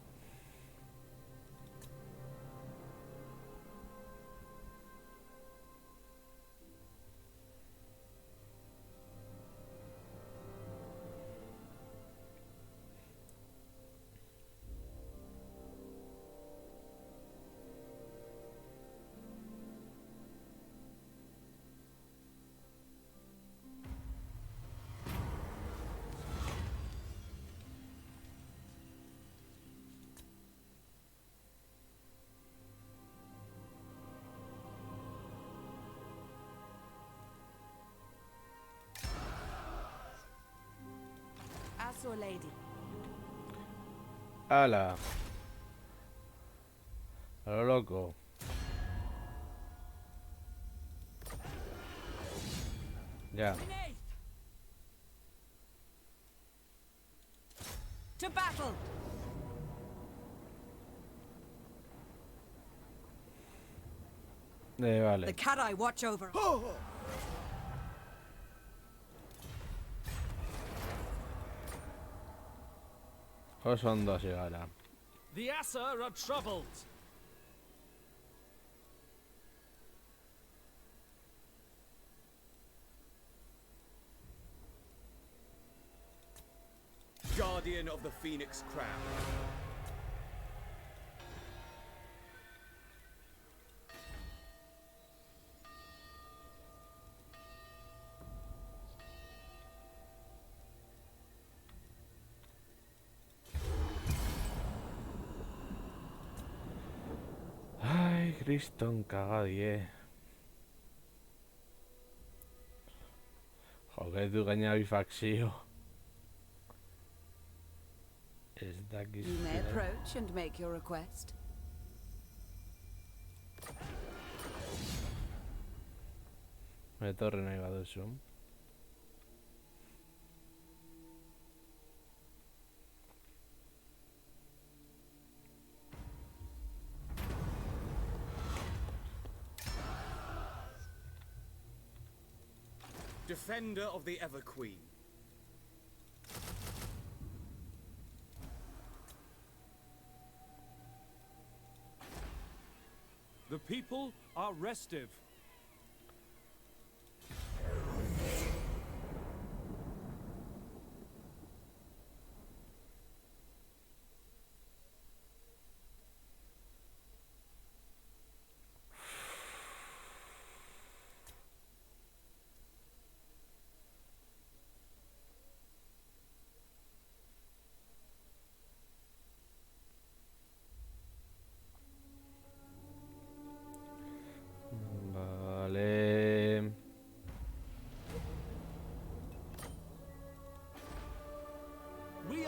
Speaker 2: Azure Lady.
Speaker 6: Ala. A lo loco. Ya.
Speaker 2: To battle!
Speaker 6: Vale.
Speaker 2: The cat I watch over.
Speaker 6: Oso ondo hasi gara.
Speaker 9: The Asur are troubled.
Speaker 8: Guardian of the Phoenix Crown.
Speaker 6: Ai, kriston kagadie. Joketu gaina bi fakzio. Ez dakiz.
Speaker 2: You may approach and make your request.
Speaker 6: Etorri nahi baduzu.
Speaker 8: Defender of the Ever Queen.
Speaker 9: The people are restive.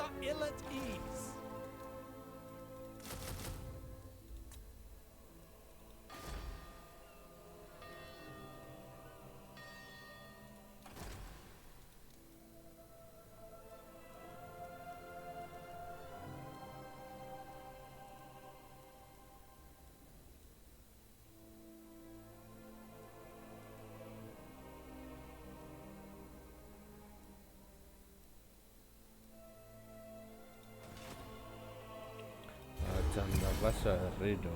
Speaker 9: are ill at ease.
Speaker 6: Anda, pasa de Riro.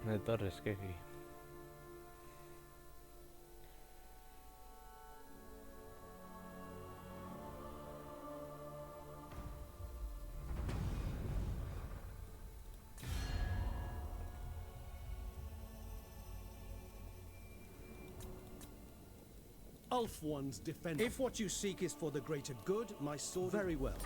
Speaker 6: De Torres, que aquí.
Speaker 3: Ulf-one's defender. If what you seek is for the greater good, my sword... Very well.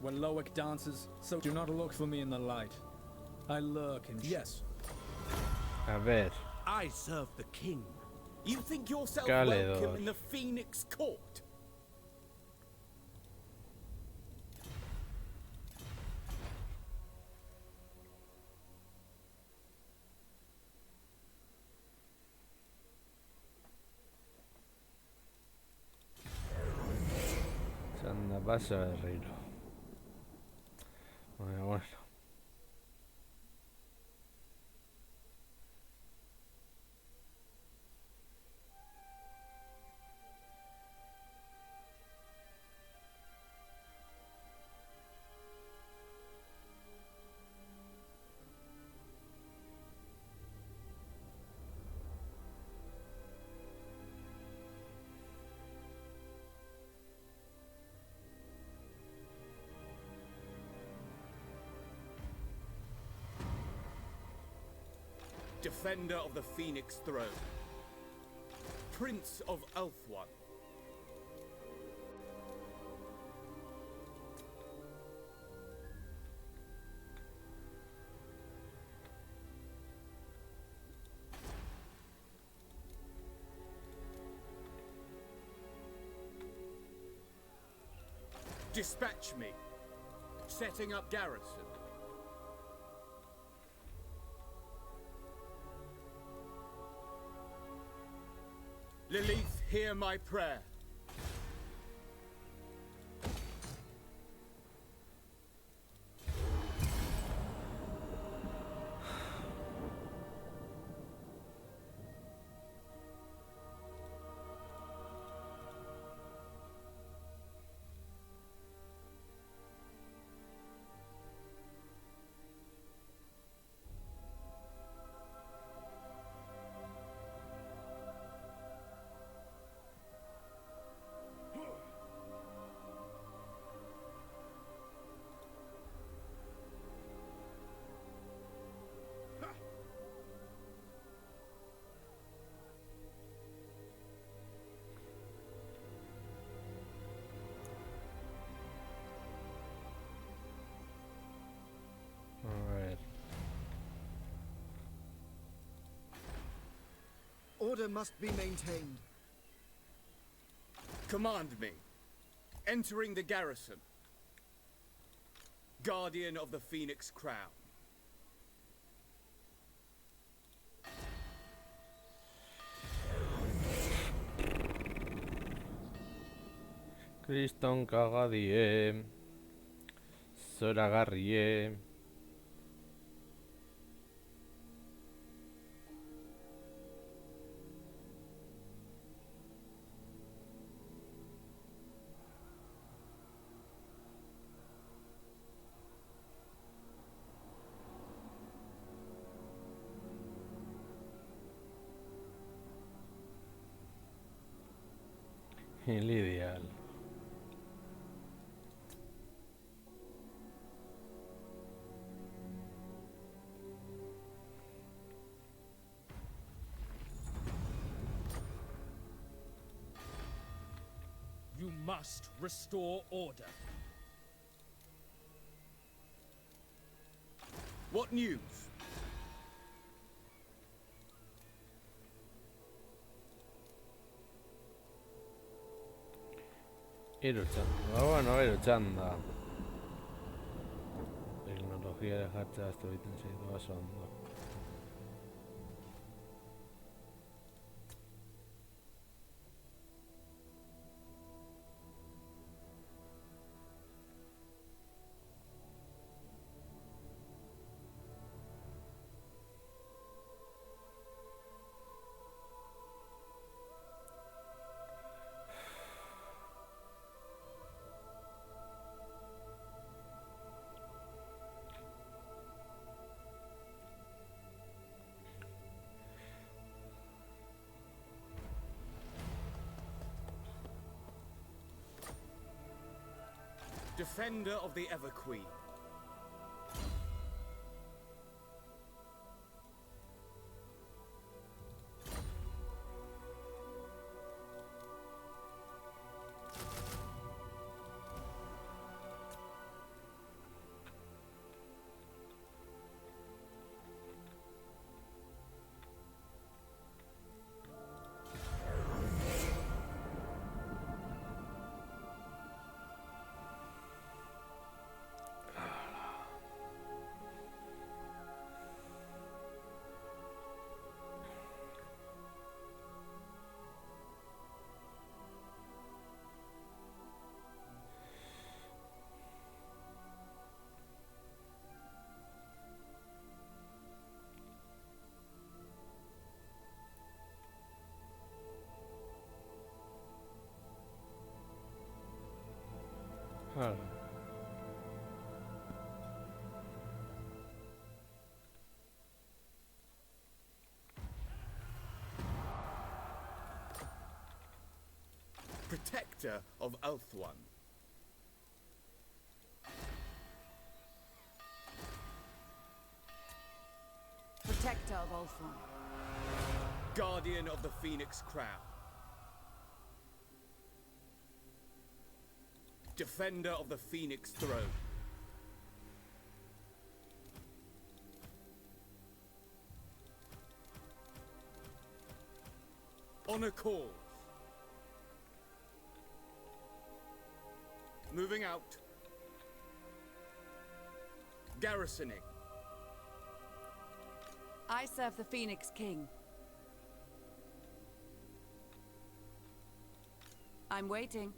Speaker 9: When Loic dances, so do not look for me in the light. I lurk in...
Speaker 3: Yes.
Speaker 6: A ver.
Speaker 8: I serve the king. You think yourself
Speaker 6: Caledor.
Speaker 8: welcome in the Phoenix court?
Speaker 6: Anda, pasa de Riro. Bueno.
Speaker 8: Defender of the Phoenix throne. Prince of Ulthuan. Dispatch me. Setting up garrison. Lilith, hear my prayer.
Speaker 3: Order must be maintained.
Speaker 8: Command me. Entering the garrison. Guardian of the Phoenix Crown.
Speaker 6: Kriston kagadie. Zoragarrie. El ideal.
Speaker 9: must restore order.
Speaker 8: What news?
Speaker 6: Ir luchando. Bueno, ir luchando. Tecnología de jartzea, esto egiten oso ondo.
Speaker 8: Defender of the Everqueen. Hala. Protector of Ulthuan.
Speaker 2: Protector of Ulthuan.
Speaker 8: Guardian of the Phoenix Crown. Defender of the Phoenix Throne. Honor calls. Moving out. Garrisoning.
Speaker 2: I serve the Phoenix King. I'm waiting.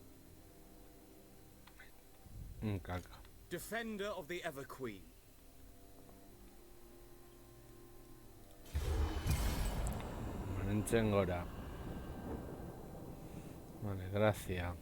Speaker 6: Caca.
Speaker 8: Defender of the Everqueen.
Speaker 6: Manchengora. Vale, gracias.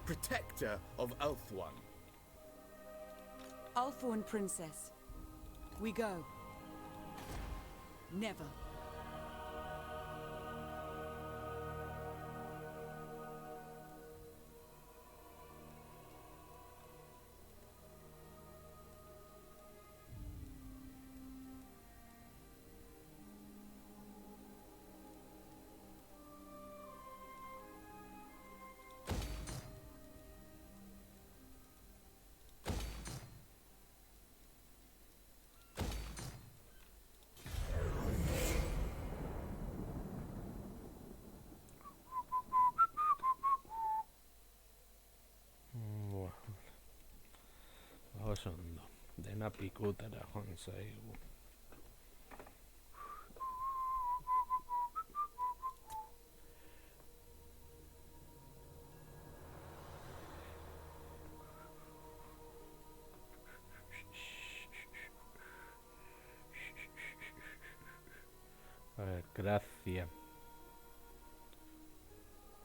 Speaker 8: Protector of Ulthuan.
Speaker 2: Ulthuan Princess. We go. Never. Oso ondo. Dena pikutara joan zaigu.
Speaker 6: A ver, gracia.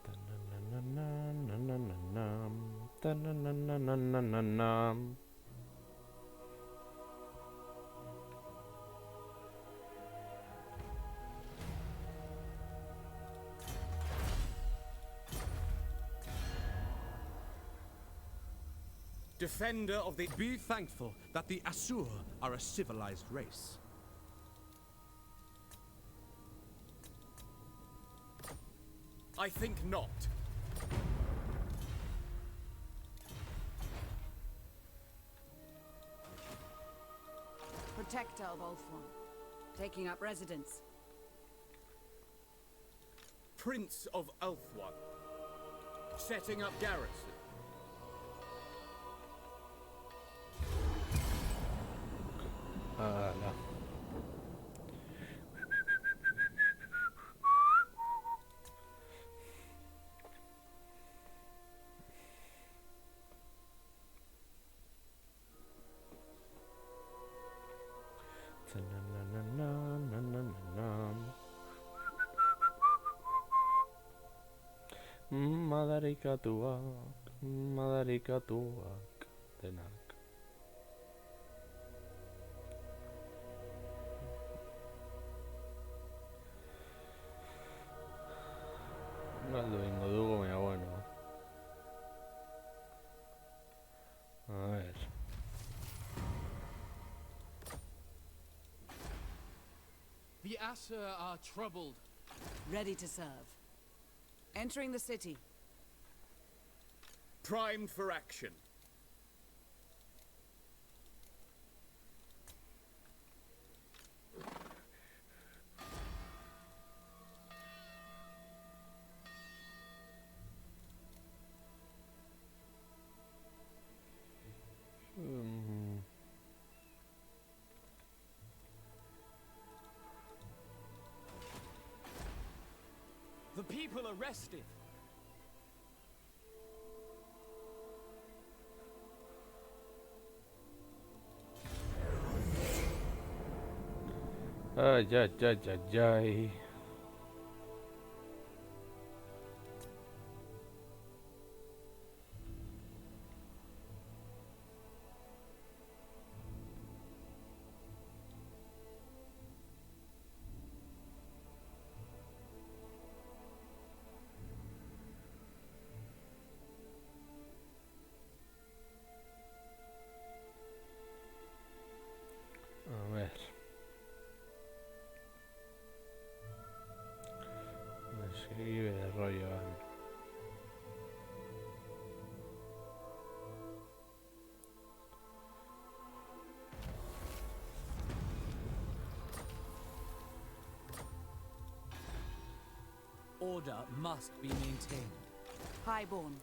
Speaker 6: Tananananananam, tananananananam.
Speaker 8: Defender of the...
Speaker 3: Be thankful that the Asur are a civilized race.
Speaker 8: I think not.
Speaker 2: Protect Albolthwan. Taking up residence.
Speaker 8: Prince of Ulthuan. Setting up garrison.
Speaker 6: Ala. Tananananananam. Madarikatuak, denak. Galdu ingo dugu, baina bueno. A ver.
Speaker 10: The Asur are troubled.
Speaker 2: Ready to serve. Entering the city.
Speaker 8: Primed for action.
Speaker 10: The people are restive.
Speaker 6: Ay, ay, ay, ay, ay. A ver. Me escribe de rollo.
Speaker 10: Order must be maintained.
Speaker 2: Highborn.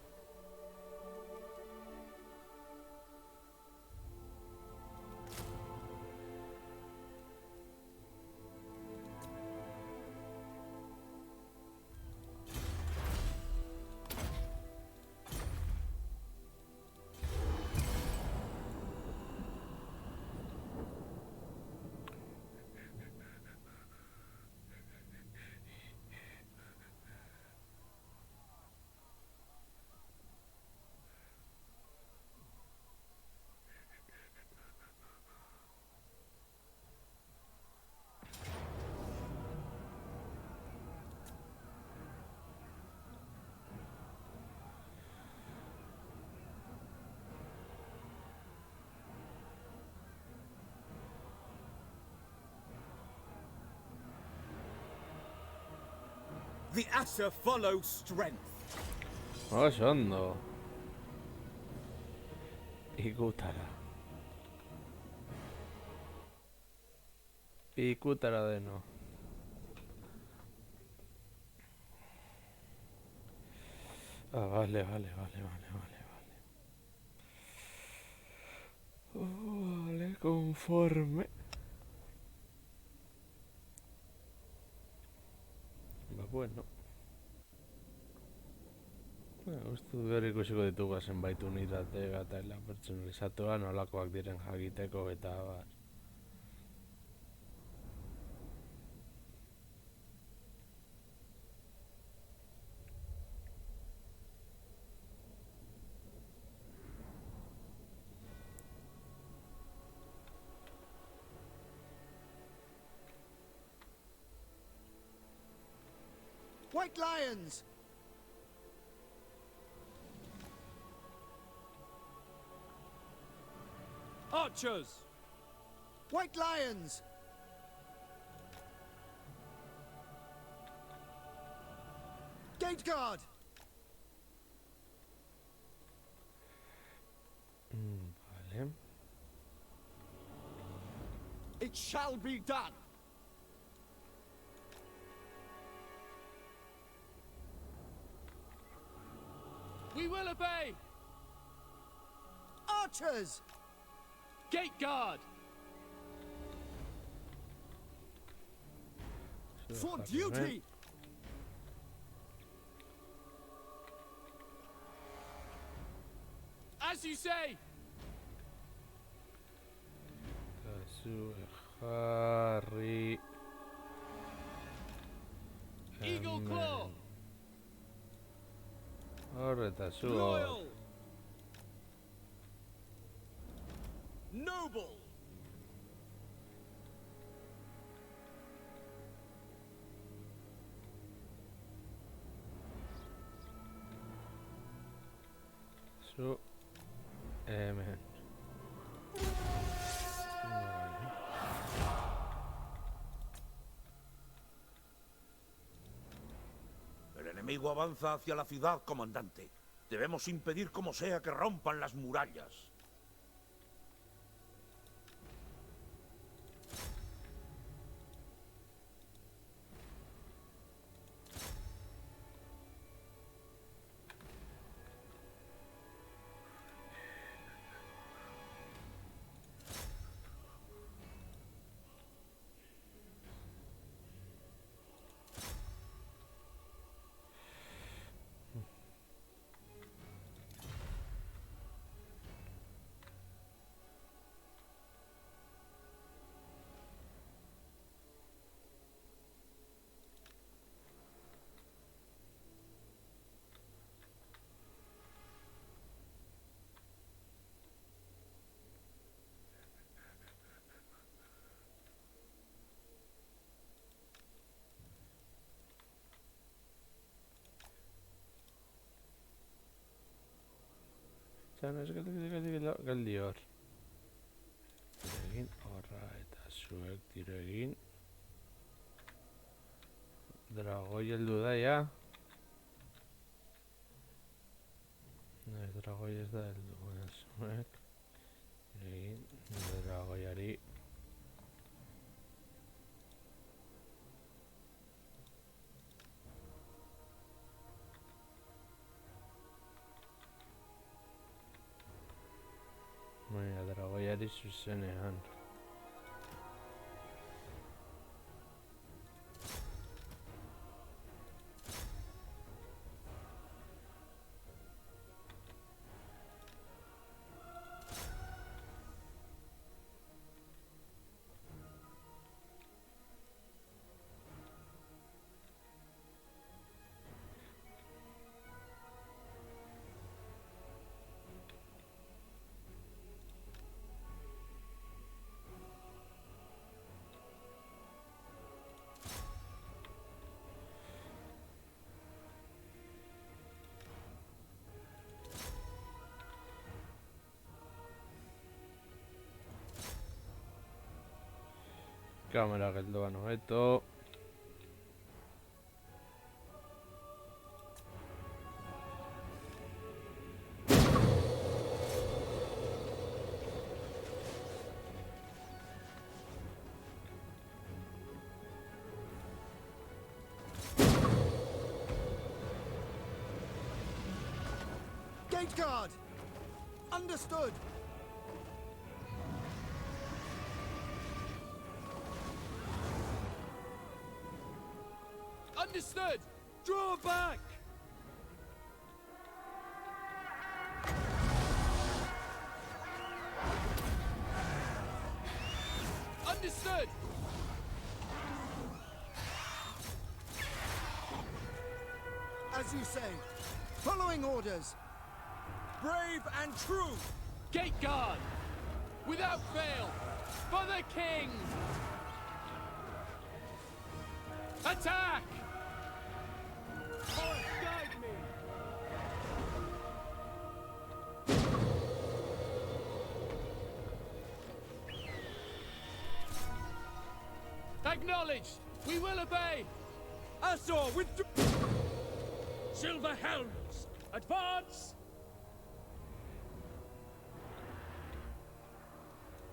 Speaker 8: The Asur follow strength.
Speaker 6: Oso ondo. Ikutara. Ikutara deno. Ah, vale. Vale, conforme. Bueno. Uste behar ikusiko ditugu zenbait unitate eta pertsonalizatua nolakoak diren jakiteko eta bar.
Speaker 3: White Lions!
Speaker 9: Archers!
Speaker 3: White Lions! Gate Guard!
Speaker 6: Vale.
Speaker 8: It shall be done.
Speaker 10: We will obey!
Speaker 3: Archers!
Speaker 10: Gate guard!
Speaker 8: For
Speaker 6: Vale.
Speaker 8: duty!
Speaker 10: As you say!
Speaker 6: Kazu, Harry.
Speaker 10: Eagle claw!
Speaker 6: Horreta zu.
Speaker 8: Loyal! Noble!
Speaker 6: Zu. Hemen.
Speaker 4: El enemigo avanza hacia la ciudad, comandante. Debemos impedir como sea que rompan las murallas.
Speaker 6: Sen geldi hor. Tiro egin, horra eta zuek tiro egin. Dragoi heldu da, ja. Ez, dragoi ez da heldu, baina zuek. Tiro egin, dragoiari. Baina dragoiari zuzenean. Kamera geldoan hobeto.
Speaker 3: Gate Guard! Understood!
Speaker 10: Understood! Draw back! Understood!
Speaker 3: As you say. Following orders.
Speaker 8: Brave and true!
Speaker 10: Gate guard! Without fail! For the king! Attack! Acknowledged! We will obey!
Speaker 1: Azor with Silver Helms! Advance!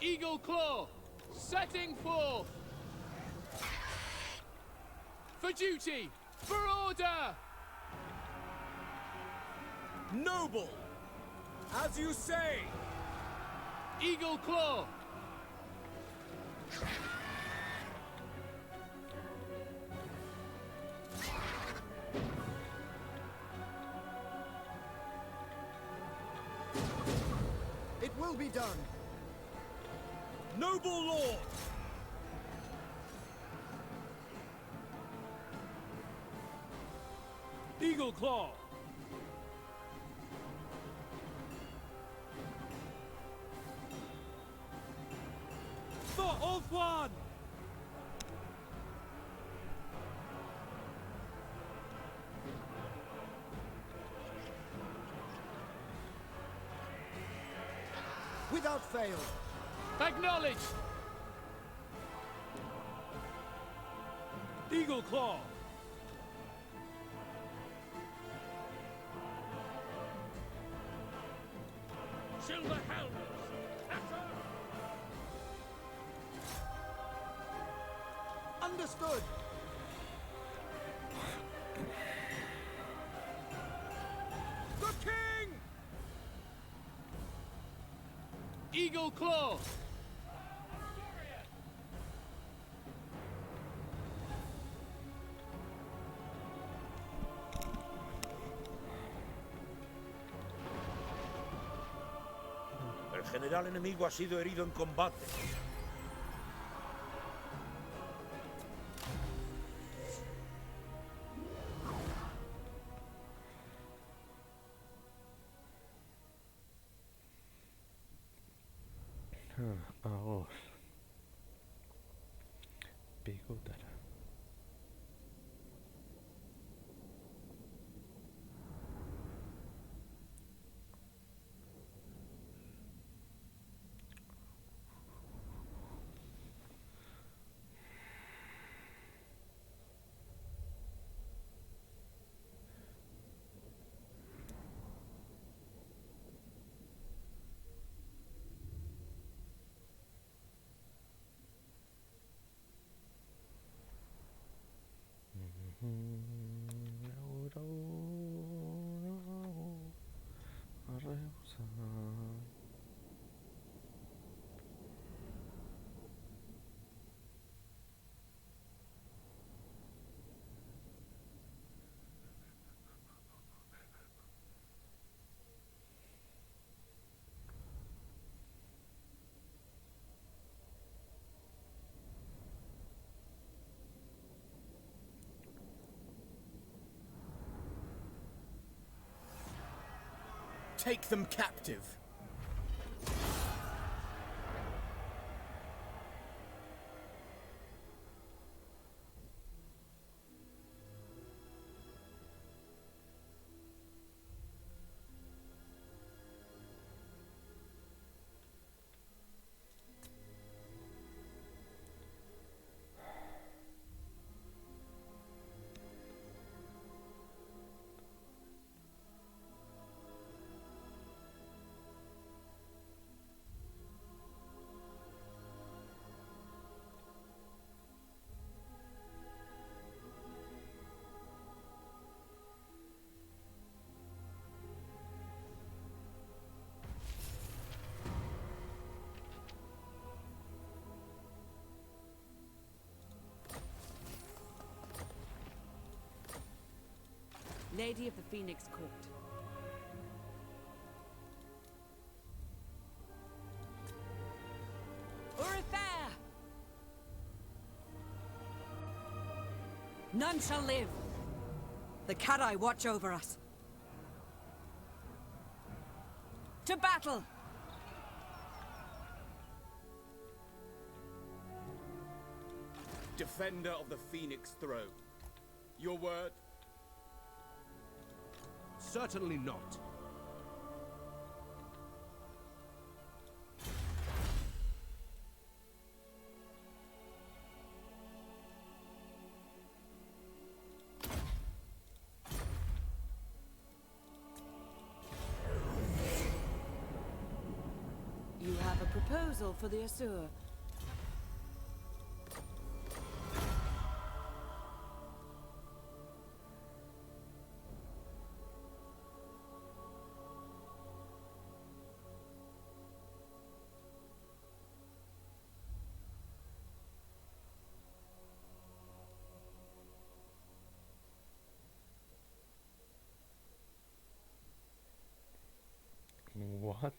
Speaker 10: Eagle Claw! Setting forth! For duty! For order!
Speaker 1: Noble! As you say!
Speaker 10: Eagle Claw!
Speaker 3: It will be done.
Speaker 1: Noble Lord! Eagle Claw! For Ulthuan!
Speaker 3: Without fail.
Speaker 10: Acknowledged!
Speaker 1: Eagle Claw! Silver Helms!
Speaker 3: Understood.
Speaker 1: The King!
Speaker 10: Eagle Claw!
Speaker 4: El general enemigo ha sido herido en combate.
Speaker 6: Agos. Pikutara.
Speaker 8: Take them captive.
Speaker 2: Lady of the Phoenix Court. Urthair! None shall live. The Kadai watch over us. To battle!
Speaker 8: Defender of the Phoenix Throne. Your word?
Speaker 3: Certainly not.
Speaker 2: proposal for the Asur.
Speaker 6: What?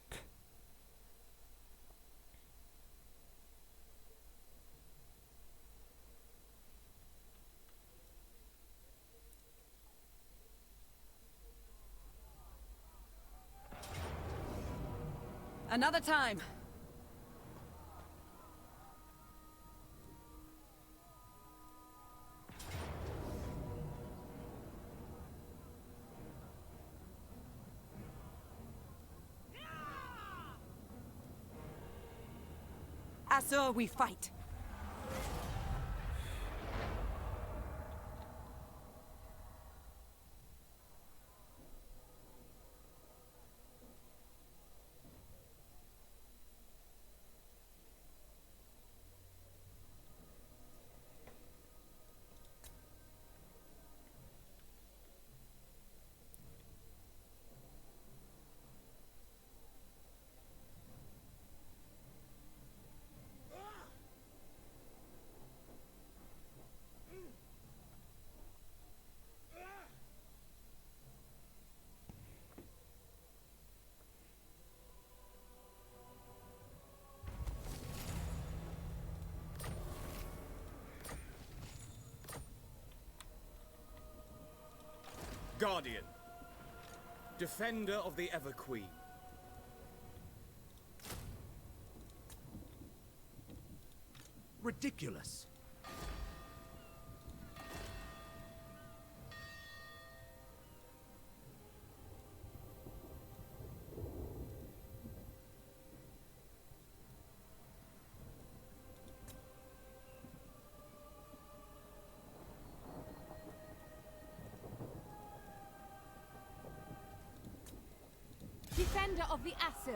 Speaker 2: Another time. Asur, we fight.
Speaker 8: Guardian. Defender of the Everqueen.
Speaker 3: Ridiculous.
Speaker 11: Defender of the Asur.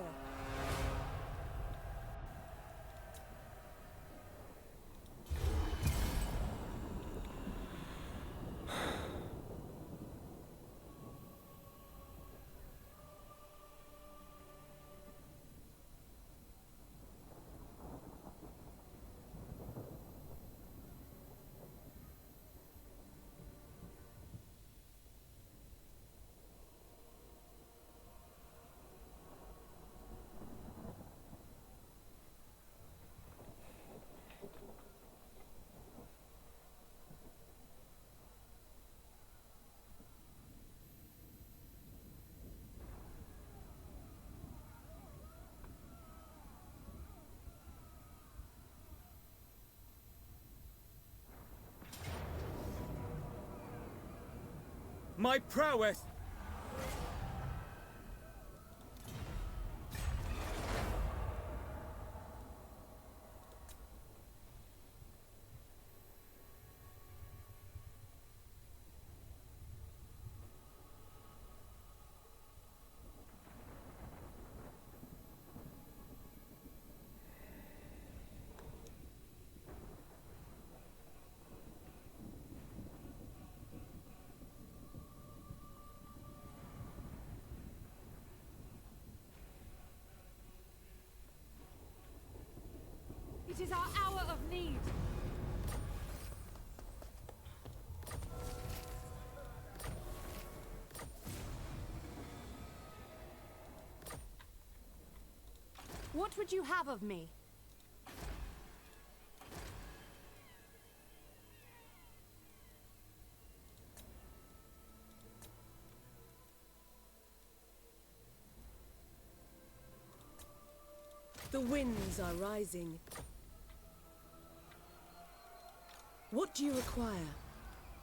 Speaker 8: My prowess!
Speaker 11: It is our hour of need. What would you have of me?
Speaker 2: The winds are rising. What do you require?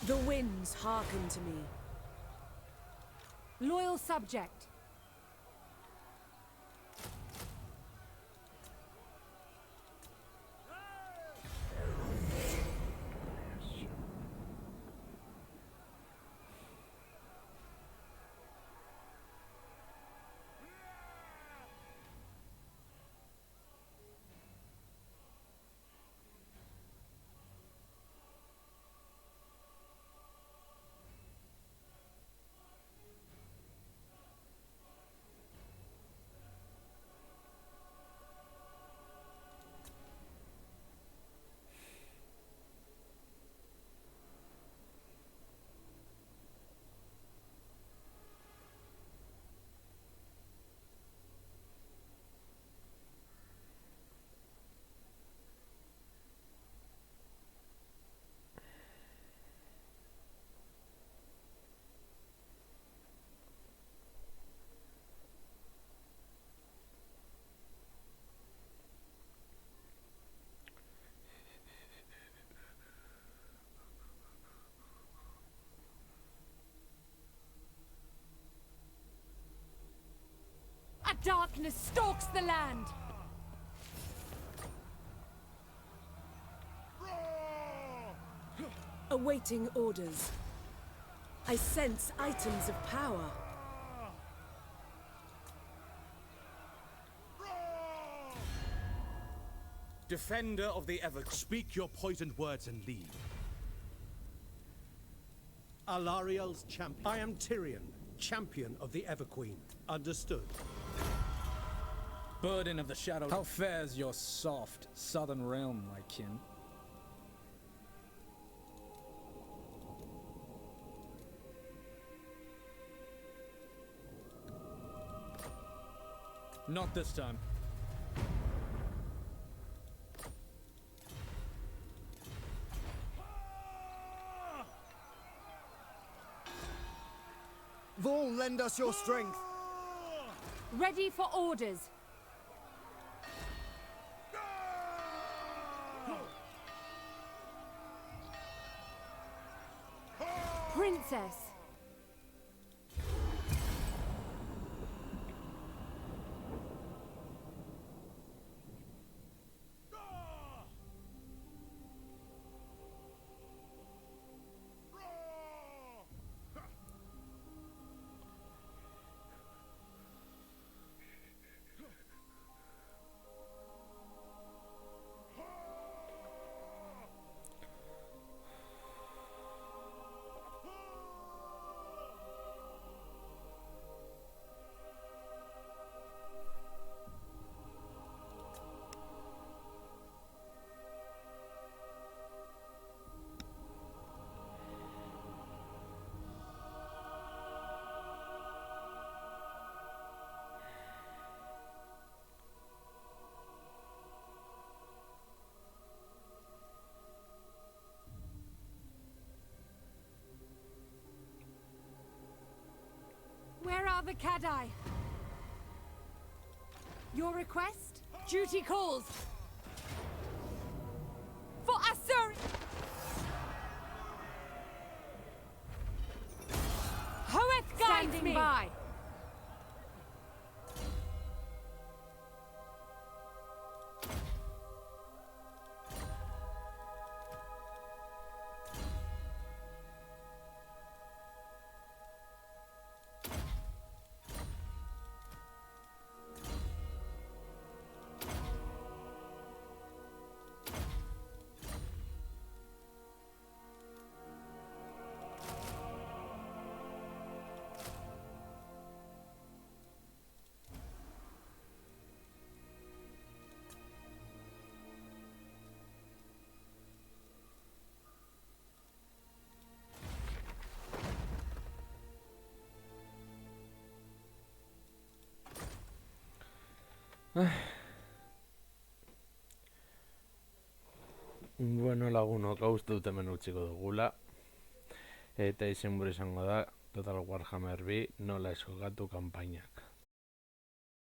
Speaker 2: The winds hearken to me.
Speaker 11: Loyal subject. Darkness stalks the land.
Speaker 12: Awaiting orders. I sense items of power.
Speaker 8: Defender of the Ever...
Speaker 1: Speak your poisoned words and leave.
Speaker 3: Alariel's champion. I am Tyrion, champion of the Everqueen. Understood?
Speaker 9: Burden of the Shadow. How fares your soft southern realm, my kin? Not this time.
Speaker 13: Vol, lend us your strength.
Speaker 11: Ready for orders. Princess. Where are the Kadai? Your request? Duty calls. For Asuri! Hoeth guides me! By.
Speaker 6: Bueno, lagunok, hau uste dut hemen utziko dugula. Eta izenburu izango da Total Warhammer 2 nola ez jokatu kanpainak.